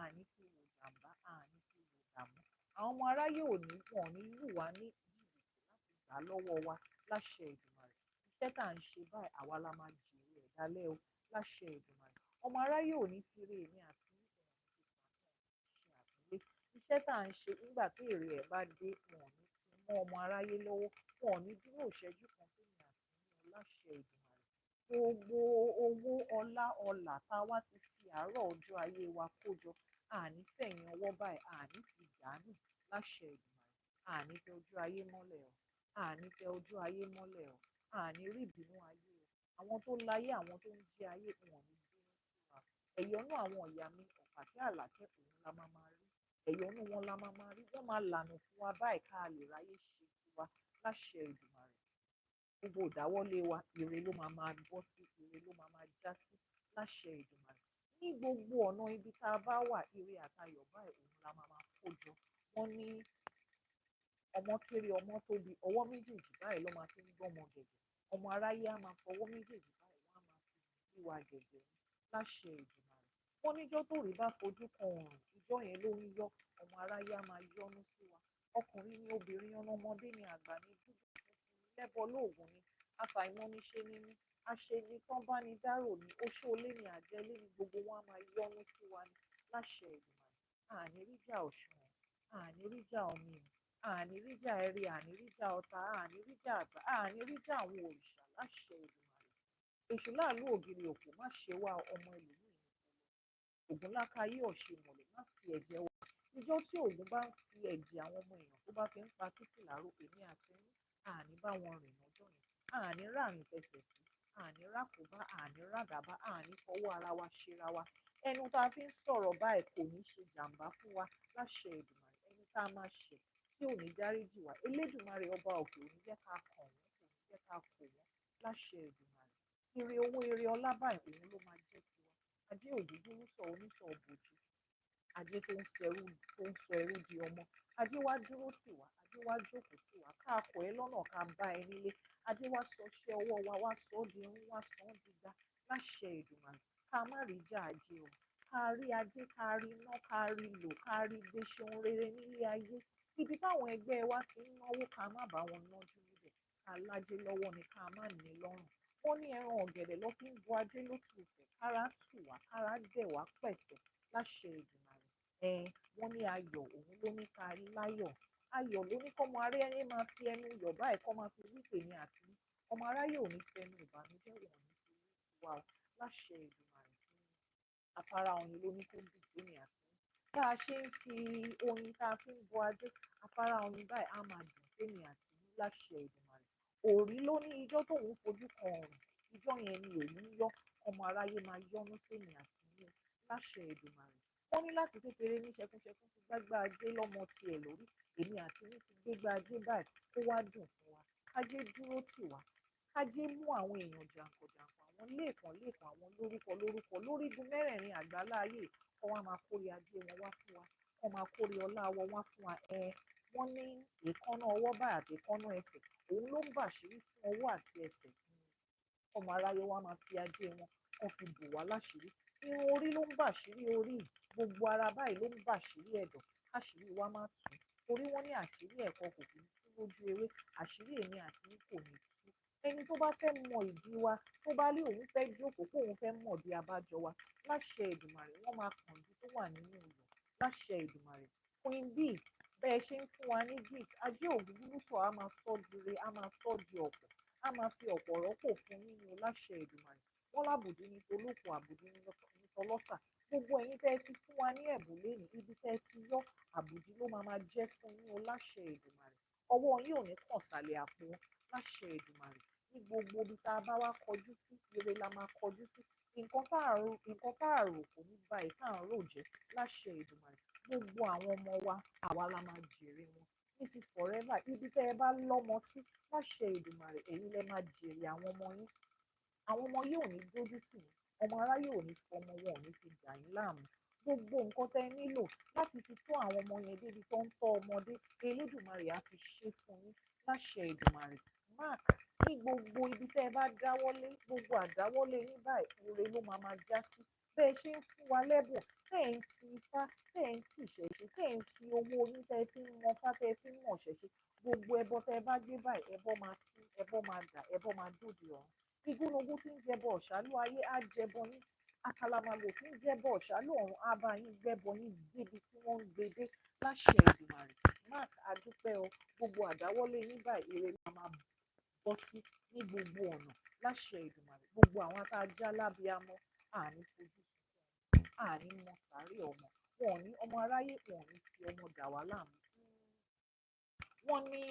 àní fi wo ìjàmbá, àní fi wo ìdààmú. Àwọn ọmọ aráyé wọn ò ní lù wá ní jìbìtì láti gbà lọ́wọ́ wa láṣẹ Èdùmàrè. Iṣẹ́ tá à ń ṣe báyìí, àwa la máa jèrè ẹ̀ dálẹ́ o láṣẹ Èdùmàrè. Ọmọ aráyé ò ní fi ire èmi àti yín ṣe àpọ́nlé. Iṣẹ́ tá à ń ṣe nígbà tí èrè ẹ̀ bá dé, wọn ò ní fi mọ́ ọmọ aráyé lọ́wọ́, wọn ò ní dúró ìṣẹ́jú kan fún èmi àti yín láṣẹ Èdùmàrè. Gbogbo owó, ọlá, ọlà tá a wá ti fi àárọ̀ ọjọ́ ayé wa kó jọ, àní fẹ̀yìn ọwọ́ báyìí, àní fi dànù láṣẹ Èdùmàrè. Àní tẹ ojú ayé mọ́lẹ̀ o, àní tẹ ojú ayé mọ́lẹ̀ o, àní rí ìbínú ayé o. Àwọn tó láyé, àwọn tó ń jí ayé, wọn ò ní bínú sí wa. Ẹ̀yọ́nú àwọn ìyá mi, Ọ̀pàkẹ́ Àlàkẹ́ òun la máa rí. Ẹ̀yọ́nú wọn la máa rí. Wọ́n máa lànà fún wa báyìí ká lè ráyè ṣe tiwa láṣẹ Èdùmàrè. Gbogbo ìdáwọ́lé wa, ire ló máa bọ́ sí, ire ló máa já sí láṣẹ Èdùmàrè. Ní gbogbo ọ̀nà ibi tá a bá wà, ire àtayọ̀ báyìí òun la máa kó jọ. Wọ́n ní ọmọ kéré ọmọ tóbi, ọwọ́ méjèèjì báyìí ló máa fi ń gbọ́mọ gẹ̀gẹ̀. Ọmọ aráyé á máa fọwọ́ méjèèjì báyìí, wọ́n á máa fi bí wa gẹ̀gẹ̀ láṣẹ Èdùmàrè. Wọ́n níjọ́ tó rí bá fojú kan ọ̀run, ìjọ́ yẹn ló ń yọ, ọmọ aráyé á máa yọ́nú sí wa. Ọkùnrin ni, obìnrin, ọmọdé ni, àgbà ni, dúdú ni, lẹ́bọ lóògùn ni, afàìmọ́niṣe ni, aṣeni tán bá ní dárò ni, oṣóolé ni, àjẹ́lé ni, gbogbo wọn á máa yọ́nú sí wa ní láṣẹ Èdùmàrè. Àní ríjà òṣùwọ̀n, àní ríjà ọ̀mìnì, àní ríjà ẹ̀rí, àní ríjà ọ̀tá, àní ríjà àgbà, àní ríjà àwọn òrìṣà láṣẹ Èdùmàrè. Èṣù láàlú ògiri òkú má ṣe wá ọmọ ẹlòmíì ní Ògún lákáyé ọ̀ṣẹ́ mọ̀lẹ́ má fi ẹ̀jẹ̀ wa. Ìjọ́ tí Ògún bá ń fi ẹ̀jẹ̀ àwọn ọmọ èèyàn tó bá fi ń pa títì láró, èmi àti yín àní bá wọn rìn lọ́jọ́ yẹn, àní ráàrin fẹsẹ̀ sí, àní rákòbá, àní ràdàbá, àní fọwọ́ ara wa ṣera wa. Ẹnu tá a fi ń sọ̀rọ̀ báyìí kò ní ṣe jàǹbá fún wa láṣẹ Èdùmàrè. Ẹni tá a máa ṣẹ̀ tí ò ní dáríjì wá, Elédùmarè ọba òkè ò ní jẹ́ ká kàn wọ́n, kò ní jẹ́ ká kò wọ́n láṣẹ Èdùmàrè. Ire owó, ire ọlá báyìí òun ló máa jẹ́ tiwa. Ajé òdúdúrú sọ oníṣọ̀ bòjì, ajé tó ń sọ ẹrú di ọmọ, ajé wá dúró tì wá, ajé wá jókòó tì wá, ká kọ̀ ẹ́ lọ́nà ká bá ẹ nílé, ajé wá sọ iṣẹ́ ọwọ́ wa, wá sọ ọ́ di irun, wá sọ ọ́ di igba láṣẹ Èdùmàrè. Ká má rí jà ajé o, ká rí ajé, ká rí iná, ká rí lò, ká rí gbé ṣe ohun rere nílé ayé. Ibi táwọn ẹgbẹ́ wa ti ń náwó, ká má bá wọn nájú níbẹ̀, ká lájé lọ́wọ́ ni, ká má ní lọ́rùn. Wọ́n ní ẹran ọ̀gẹ̀dẹ̀ ló fi ń bo ajé lótú ìfẹ́, kára tù wá, kára dẹ̀ wá pẹ̀sẹ̀ láṣẹ Èdùmàrè. Wọ́n ní ayọ̀ òun ló ní ká rí láyọ̀. Ayọ̀ ló ní kọ́mọ aráyé máa fi ẹnu yọ̀ báyìí kọ́ máa fi wí tèmi àti yín. Ọmọ aráyé ò ní fẹnu ìbànújẹ́, wọn ò ní fi wí tiwa láṣẹ Èdùmàrè. Afárá oyin ló ní kó dùn tèmi àti yín. Bá a ṣe ń fi oyin tá a fi ń bo ajé, afárá oyin báyìí á máa dùn tèmi àti yín láṣẹ Èdùmàrè. Òrí ló ní ijọ́ tóun fojú kan ọ̀run, ijọ́ yẹn ni òun ń yọ, ọmọ aráyé máa yọ́nú tèmi àti yín láṣẹ Èdùmàrè. Wọ́n ní láti kékeré ní ṣẹkúṣẹkú ti gbágbá ajé lọ́mọ tiẹ̀ lórí, èmi àti yín ti gbégbá ajé báyìí kó wá dùn fún wa. Kájé dúró tì wá, kájé mú àwọn èèyàn jàǹkànjàǹkàn, àwọn lẹ́ẹ̀kan, àwọn lórúkọ lórígun mẹ́rẹ̀ẹ̀rin àgbáláyé kó wá máa kórè ajé wọn wá fún wa, kó máa kórè ọlá wọn wá fún wa. Wọ́n ní èékánná ọwọ́ báyìí àti èékánná ẹsẹ̀ òun ló ń bàṣírí fún ọwọ́ àti ẹsẹ̀. Ọmọ aráyé wa máa fi ajé wọn kó fi bò wá láṣìírí. Irun orí ló ń bàṣírí orí, gbogbo ara báyìí ló ń bàṣírí ẹ̀dọ̀, káṣírí wa má tú. Torí wọ́n ní àṣírí ẹ̀kọ kò kí ń tú lójú ewé, àṣírí èmi àti yín kò ní tú ẹni tó bá fẹ́ mọ ìdí wa tó bá lé òun fẹ́ jókòó kó òun fẹ́ mọ̀ bí abájọ wa láṣẹ Èdùmàrè wọ́n máa kàn ju tó wà nínú ìlú láṣẹ Èdùmàrè. Queen B, bẹ́ẹ̀ ṣe ń fún wa ní gift ajé ògúngúlùsọ á máa sọ́ dire á máa sọ́ di ọ̀pọ̀ á máa fi ọ̀pọ̀ rọ́pò fún nínú láṣẹ Èdùmàrè. Wọ́n lábùdí ní tolóko àbùdí ní tọlọ́sà. Gbogbo ẹ̀yin tẹ́ ẹ ti fún wa ní ẹ̀bùn lénìí ibi tẹ́ ẹ ti yọ àbùdí ló máa jẹ́ fún yín láṣẹ Èdùmàrè. Ọwọ́ yín ò ní kàn sálẹ̀ àpò láṣẹ Èdùmàrè. Ní gbogbo ibi tá a bá wá kọjú sí ire la máa kọjú sí. Nǹkan tá a rò kò ní ba ìta à ń rò jẹ́ láṣẹ Èdùmàrè. Gbogbo àwọn ọmọ wa àwa la máa jèrè wọn. Mrs Forever, ibi tẹ́ ẹ bá lọ́mọ sí láṣẹ Èdùmàrè ẹ̀yin lẹ máa jèrè àwọn ọmọ yín. Àwọn ọmọ yóò ní dójú tì yín, ọmọ aráyé ò ní fọmọ wọn ò ní fi dà yín láàmú. Gbogbo nǹkan tẹ́ ẹ nílò láti fi tó àwọn ọmọ yẹn débi tó ń tọ́ ọmọdé Elédùmarè á fi ṣe fún yín láṣẹ Èdùmàrè. Mark, ní gbogbo ibi tẹ́ ẹ bá dáwọ́lé gbogbo àdáwọ́lé yín báyìí ire ló máa já sí. Bẹ́ẹ̀ ṣe ń fún wa lẹ́bùn tẹ́ ẹ̀ ń ti ifá tẹ́ ẹ̀ ń tì ṣẹ̀ṣẹ̀ tẹ́ ẹ̀ ń fi owó yín tẹ́ ẹ fi ń mọ fá tẹ́ ẹ fi ń mọ̀ ṣẹ̀ṣẹ̀ gbogbo ẹbọ tẹ́ ẹ bá gbé báyìí ẹbọ máa sí ẹbọ máa dà ẹbọ máa dòde ọ̀run. Igúnnugún tí ń jẹbọ ọ̀ṣálú ayé á jẹbọ yín. Àkàlàmàgbò tí ń jẹbọ ọ̀ṣálú ọ̀run á bá yín gbẹ́bọ yín débi tí wọ́n ń gbé dé láṣẹ Èdùmàrè. Mark, adúpẹ́ o, gbogbo àdáwọ́lé yín báyìí ire la máa bọ́ sí ní gbogbo ọ̀nà láṣẹ Èdùmàrè. Gbogbo àwọn tá a já lábíamọ àní fojú sunkún àní mọ sàárè ọmọ wọn ò ní ọmọ aráyé wọn ò ní fi ọmọ dà wá láàmú. Wọ́n ní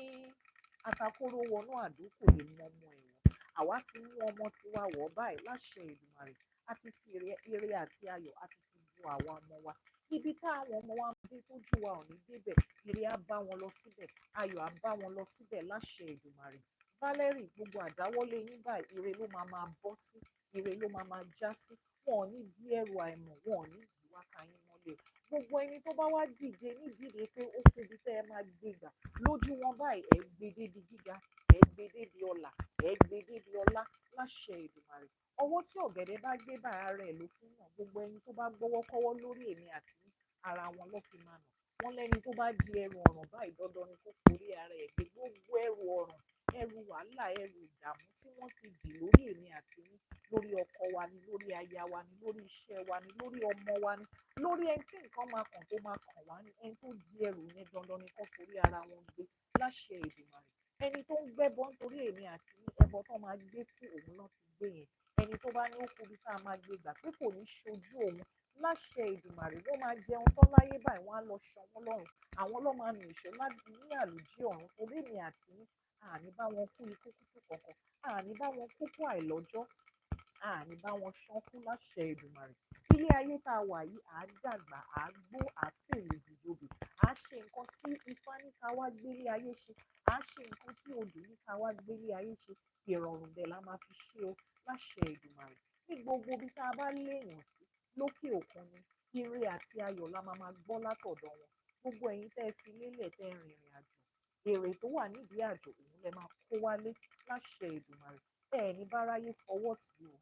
atakóró wọnú àdó kò lè mọ ọmọ ẹ̀wọ̀n. Àwa ti mú ọmọ tiwa wọ̀ báyìí láṣẹ Èdùmàrè. A ti fi ire àti ayọ̀ a ti fi bu àwa ọmọ wa. Ibi táwọn ọmọ wa ń dé tójú wa ò ní débẹ̀ ire á bá wọn lọ síbẹ̀ ayọ̀ á bá wọn lọ síbẹ̀ láṣẹ Èdùmàrè. Valerie, gbogbo àdáwọ́lé yín báyìí ire ló máa bọ́ sí ire ló máa já sí. Wọn ò ní bí ẹrù àìmọ̀ wọn ò ní bí wákà yín mọ́lẹ̀. Gbogbo ẹni tó bá wá dìde nídìde pé ó kébi tẹ́ ẹ máa gbé gbà lójú wọn báyìí ẹ gbé débi gíga ẹ gbé débi ọlà ẹ gbé débi ọlá láṣẹ Èdùmàrè. Ọwọ́ tí ọ̀gẹ̀dẹ̀ bá gbé bá ara ẹ̀ ló fún náà. Gbogbo ẹni tó bá gbọ́wọ́ kọ́wọ́ lórí èmi àti ara wọn ló fi máa nà. Wọ́n lẹ́ni tó bá di ẹrù ọ̀ràn báyìí dandan ni kó forí ara ẹ̀ gbé gbogbo ẹrù ọ̀ràn ẹrù wàhálà ẹrù ìdààmú tí wọ́n ti dì lórí èmi àti yín lórí ọkọ wa ni lórí aya wa ni lórí iṣẹ́ wa ni lórí ọmọ wa ni lórí ẹni tí nǹkan máa kàn tó máa kàn wá ni ẹni tó di ẹrù yẹn dandan ni kó forí ara wọn gbé láṣẹ Èdùmàrè. Ẹni tó ń gbẹ́bọ nítorí èmi àti yín ẹbọ tó máa gbé kú òun náà ti gbé yẹn. Ẹni tó bá ní ó kú bí tá a máa gbé gbà pé kò ní ṣojú òun láṣẹ Èdùmàrè wọ́n máa jẹun tán láyé báyìí wọ́n á lọ ṣan wọ́n lọ́rùn àwọn ló máa nù ìṣó ní àlùjí ọ̀run torí èmi àti yín àní bá wọn kú ikú kúkú kankan àní bá wọn kúkú àìlọ́jọ́ àní bá wọn ṣánkú láṣẹ Èdùmàrè. Ilé ayé tá a wà yìí à á dàgbà à á gbó à á fèrè dìjòbè à á ṣe nǹkan tí ifá ní ká wá gbélé ayé ṣe à á ṣe nǹkan tí odù ní ká wá gbélé ayé ṣe ìrọ̀rùn dẹ̀ la máa fi ṣe o láṣẹ Èdùmàrè. Ní gbogbo ibi tá a bá léèyàn sí lókè òkun ni ire àti ayọ̀ la máa gbọ́ látọ̀dọ̀ wọn. Gbogbo ẹ̀yin tẹ́ ẹ fi lélẹ̀ tẹ́ ẹ rìnrìn àjò èrè tó wà nídìí àjò òun lẹ máa kó wálé láṣẹ Èdùmàrè. ẹ ní báráyé fọwọ́ tì o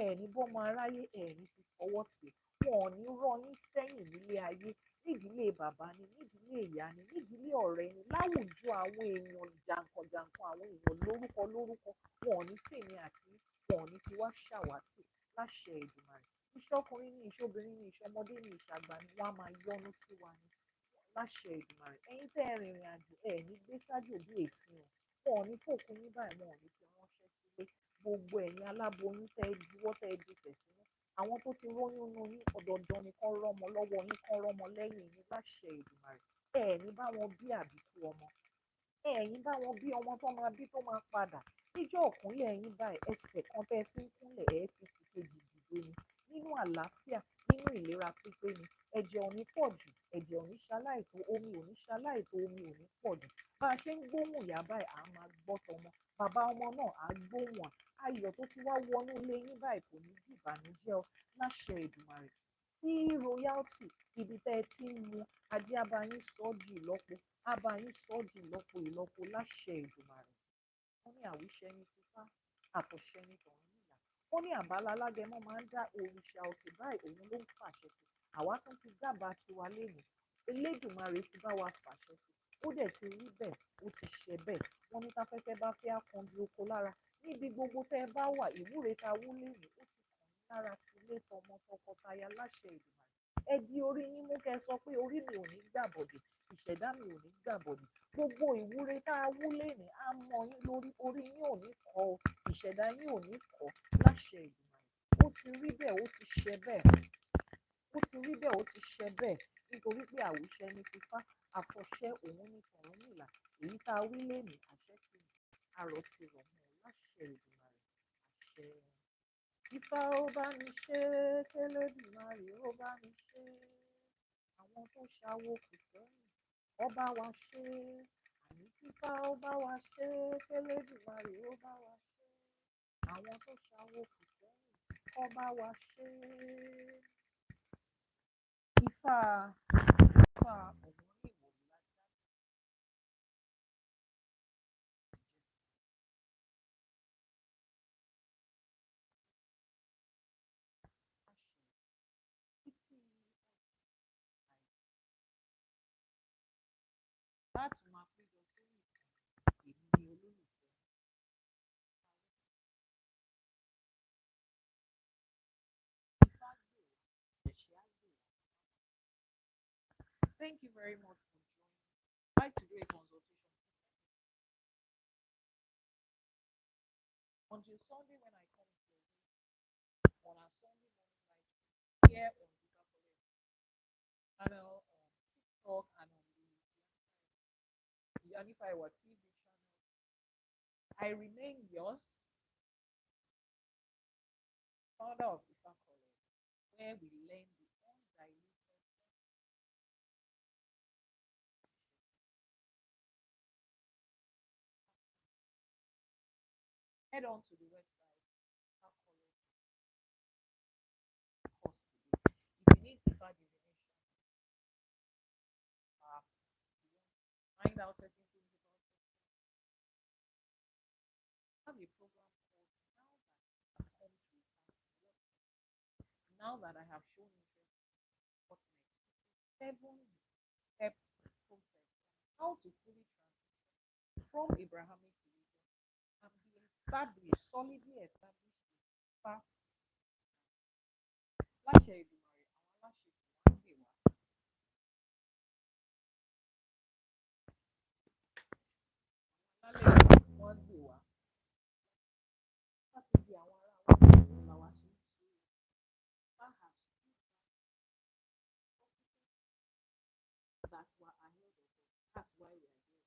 ẹ ní bọ́mọ aráyé ẹ ní fi fọwọ́ tì wọn ò ní rọ́ yín sẹ́yìn nílé ayé nídìílé bàbá ni nídìílé ìyá ni nídìílé ọ̀rẹ́ ni láwùjọ àwọn èèyàn jàǹkànjàǹkàn àwọn èèyàn lórúkọ lórúkọ wọn ò ní fèmí àti wọn ò ní fi wá ṣàwátì láṣẹ Èdùmàrè. Ìṣọkùnrin ni ìṣobìnrin ni ìṣọmọdé ni ìṣàgbà ni wọ́n á máa yọ́nú sí wa ni láṣẹ Èdùmàrè. Ẹ̀yin tẹ́ ẹ rìnrìn àjò ẹ ní gbé sájò bí èéfín o wọn ò ní fòkun yín báyìí wọn ò ní fi ránṣẹ́ sílé. Gbogbo ẹ̀yin aláboyún tẹ́ ẹ juwọ́ tẹ́ ẹ jùsẹ̀ sínú àwọn tó ti róyún nú yín ọ̀dọ̀ọ̀dọ̀ ni kán rọ́mọ lọ́wọ́ yín kán rọ́mọ lẹ́yìn yín láṣẹ Èdùmàrè. ẹ ní bá wọn bí àbíkú ọmọ ẹ̀yin bá wọn bí ọmọ tó máa bí tó máa padà níjọ́ òkúnlẹ̀ ẹ̀yin báyìí ẹsẹ̀ kan tẹ́ ẹ fi ń kúnlẹ̀ ẹ fi ti kejì dìde ni nínú àlàáfíà nínú ìlera pípé ni ẹ̀jẹ̀ ò ní pọ̀ jù ẹ̀jẹ̀ ò ní ṣaláìtó omi ò ní ṣaláìtó omi ò ní pọ̀ jù bá a ṣe ń gbóhùn ìyá báyìí à máa gbọ́ tọmọ bàbá ọmọ náà á gbóhùn ayọ̀ tó ti wá wọnú ilé yín báyìí kò ní di ìbànújẹ́ o láṣẹ Èdùmàrè. Sí royalty ibi tẹ́ ẹ ti ń mu ajé abayín sọ́ọ̀jù ìlọ́po abayín sọ́ọ̀jù ìlọ́po ìlọ́po láṣẹ Èdùmàrè. Wọ́n ní àwíṣẹ́ ní fífá àfọ̀ṣẹ́ ní tọ̀run níyà wọ́n ní àbálá alágẹmọ máa ń dá òrìṣà òkè báyìí òun ló ń fàṣẹ sí àwa tún ti dábàá tiwa lénìí Elédùmarè ti bá wa fàṣẹ sí ó dẹ̀ ti rí bẹ́ẹ̀ ó ti ṣe bẹ́ẹ̀ wọ́n ní táfẹ́fẹ́ bá fẹ́ àkànjú oko lára níbi gbogbo tẹ́ ẹ bá wà ìwúre ta wúlé ní ó ti kàn yín lára tilé tọmọ tọkọtaya láṣẹ Èdùmàrè. Ẹ di orí yín mú kẹ́ ẹ sọ pé orí mi ò ní gbàbọ̀dè, ìṣẹ̀dá mi ò ní gbàbọ̀dè. Gbogbo ìwúre tá a wúlé ní á mọ yín lórí, orí yín ò ní kọ́ o, ìṣẹ̀dá yín ò ní kọ́ láṣẹ Èdùmàrè. Ó ti rí bẹ́ẹ̀, ó ti ṣẹ bẹ́ẹ̀. Ó ti rí bẹ́ẹ̀, ó ti ṣẹ bẹ́ẹ̀ nítorí pé àwíṣẹ ní tifá, àfọ̀ṣẹ òun ní tọ̀rúnmìlà. Èyí tá a wí lénìí àṣẹ ti àrọ̀ ti rọ̀ mọ́ láṣẹ Èdùmàrè. Àṣẹ. Ifá ó bá mi ṣe, k'Elédùmarè ó bá mi ṣe. Àwọn tó ṣawo kù sẹ́yìn, ó bá wa ṣe. Àní kífá ó bá wa ṣe, k'Elédùmarè ó bá wa ṣe. Àwọn tó ṣawo kù sẹ́yìn, ó bá wa ṣe. Ifá Ọ̀wọ́n ìwò láti láti máa péjọ sórí ìkànnì èmi ni olólùfẹ́. Ifá gbè wá, ẹ̀ṣẹ̀ á gbè wá. Thank you very much for joining. I'd like to do a consultation until Sunday when I come to on our Sunday morning live here on the Catholic channel, on TikTok, and on the Anifaiwa TV channel. I remain yours, founder of Ifa College, where we learn the undiluted. Head on to the website, Ifa College course today. If you need Ifa divination, find out certain things about it. I have a program called Now That I Have Come to Ifa. Now that I have shown interest, what next? 7-step process how to fully transition from Abrahamic religion and be established, solidly established in Ifa. Láṣẹ Èdùmàrè, àwọn aláṣẹ kò wá gbè wá. Lálẹ́ yìí wọ́n gbè wá. Láti di àwọn ará wa ní làwa ṣe ń ṣe Ifa has that were ahead of us. That's why we are here.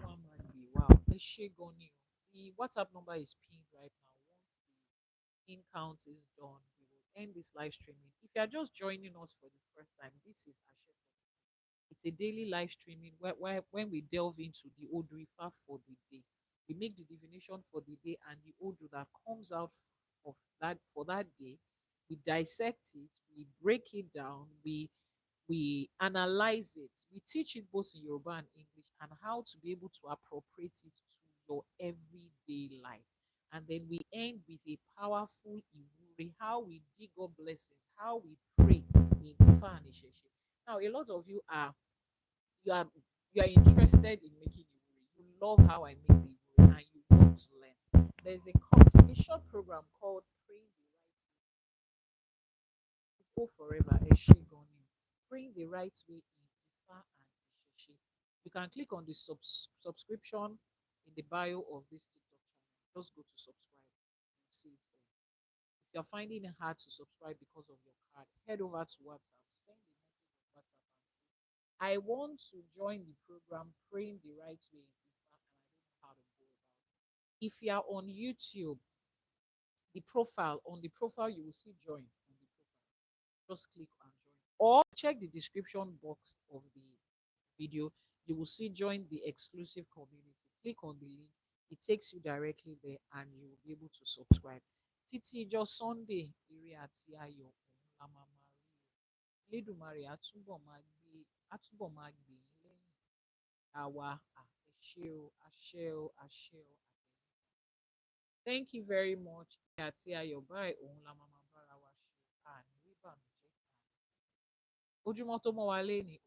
One man day. Wow. Ẹ ṣé gan ni o. The WhatsApp number is pinned right now. Once the in count is done, we will end this live streaming. If you are just joining us for the first time, this is Àse For Today. It's a daily live streaming where when we delve into the Odrifa for the day, we make the divination for the day and the Odru that comes out of that for that day. We dissect it, we break it down, we analyze it, we teach it both in Yoruba and English, and how to be able to appropriate it to your everyday life. And then we end with a powerful Iwuri, how we dig up blessings, how we pray in Ifa and Isheshe. Now, a lot of you are you are you are interested in making Iwuri. You love how I make the Iwuri and you want to learn. There's a course, a short program called Praying the Right Way. It's go forever. Praying the Right Way in Ifa and Isheshe. You can click on the subscription in the bio of this TikTok channel. Just go to subscribe. You see it there. If you're finding it hard to subscribe because of your card, head over to WhatsApp. Send a message on WhatsApp and say, I want to join the program Praying the Right Way in Ifa and I don't know how to go about it. If you are on YouTube, on the profile, you will see join on the profile. Just click and join. Or check the description box of the video. You will see join the exclusive community. Click on the link. It takes you directly there and you will be able to subscribe. Títí ìjọ Sunday, ire àti ayọ̀ òun la máa máa rí o. Elédùmarè á túbọ̀ máa gbè yín lẹ́yìn. Àwa ẹ ṣé o, àṣẹ o, àṣẹ o. Thank you very much. Ire àti ayọ̀ báyìí òun la máa máa bára wa ṣe. Àní rí ìbànújẹ́. Ojúmọ́ tó mọ́ wa lénìí,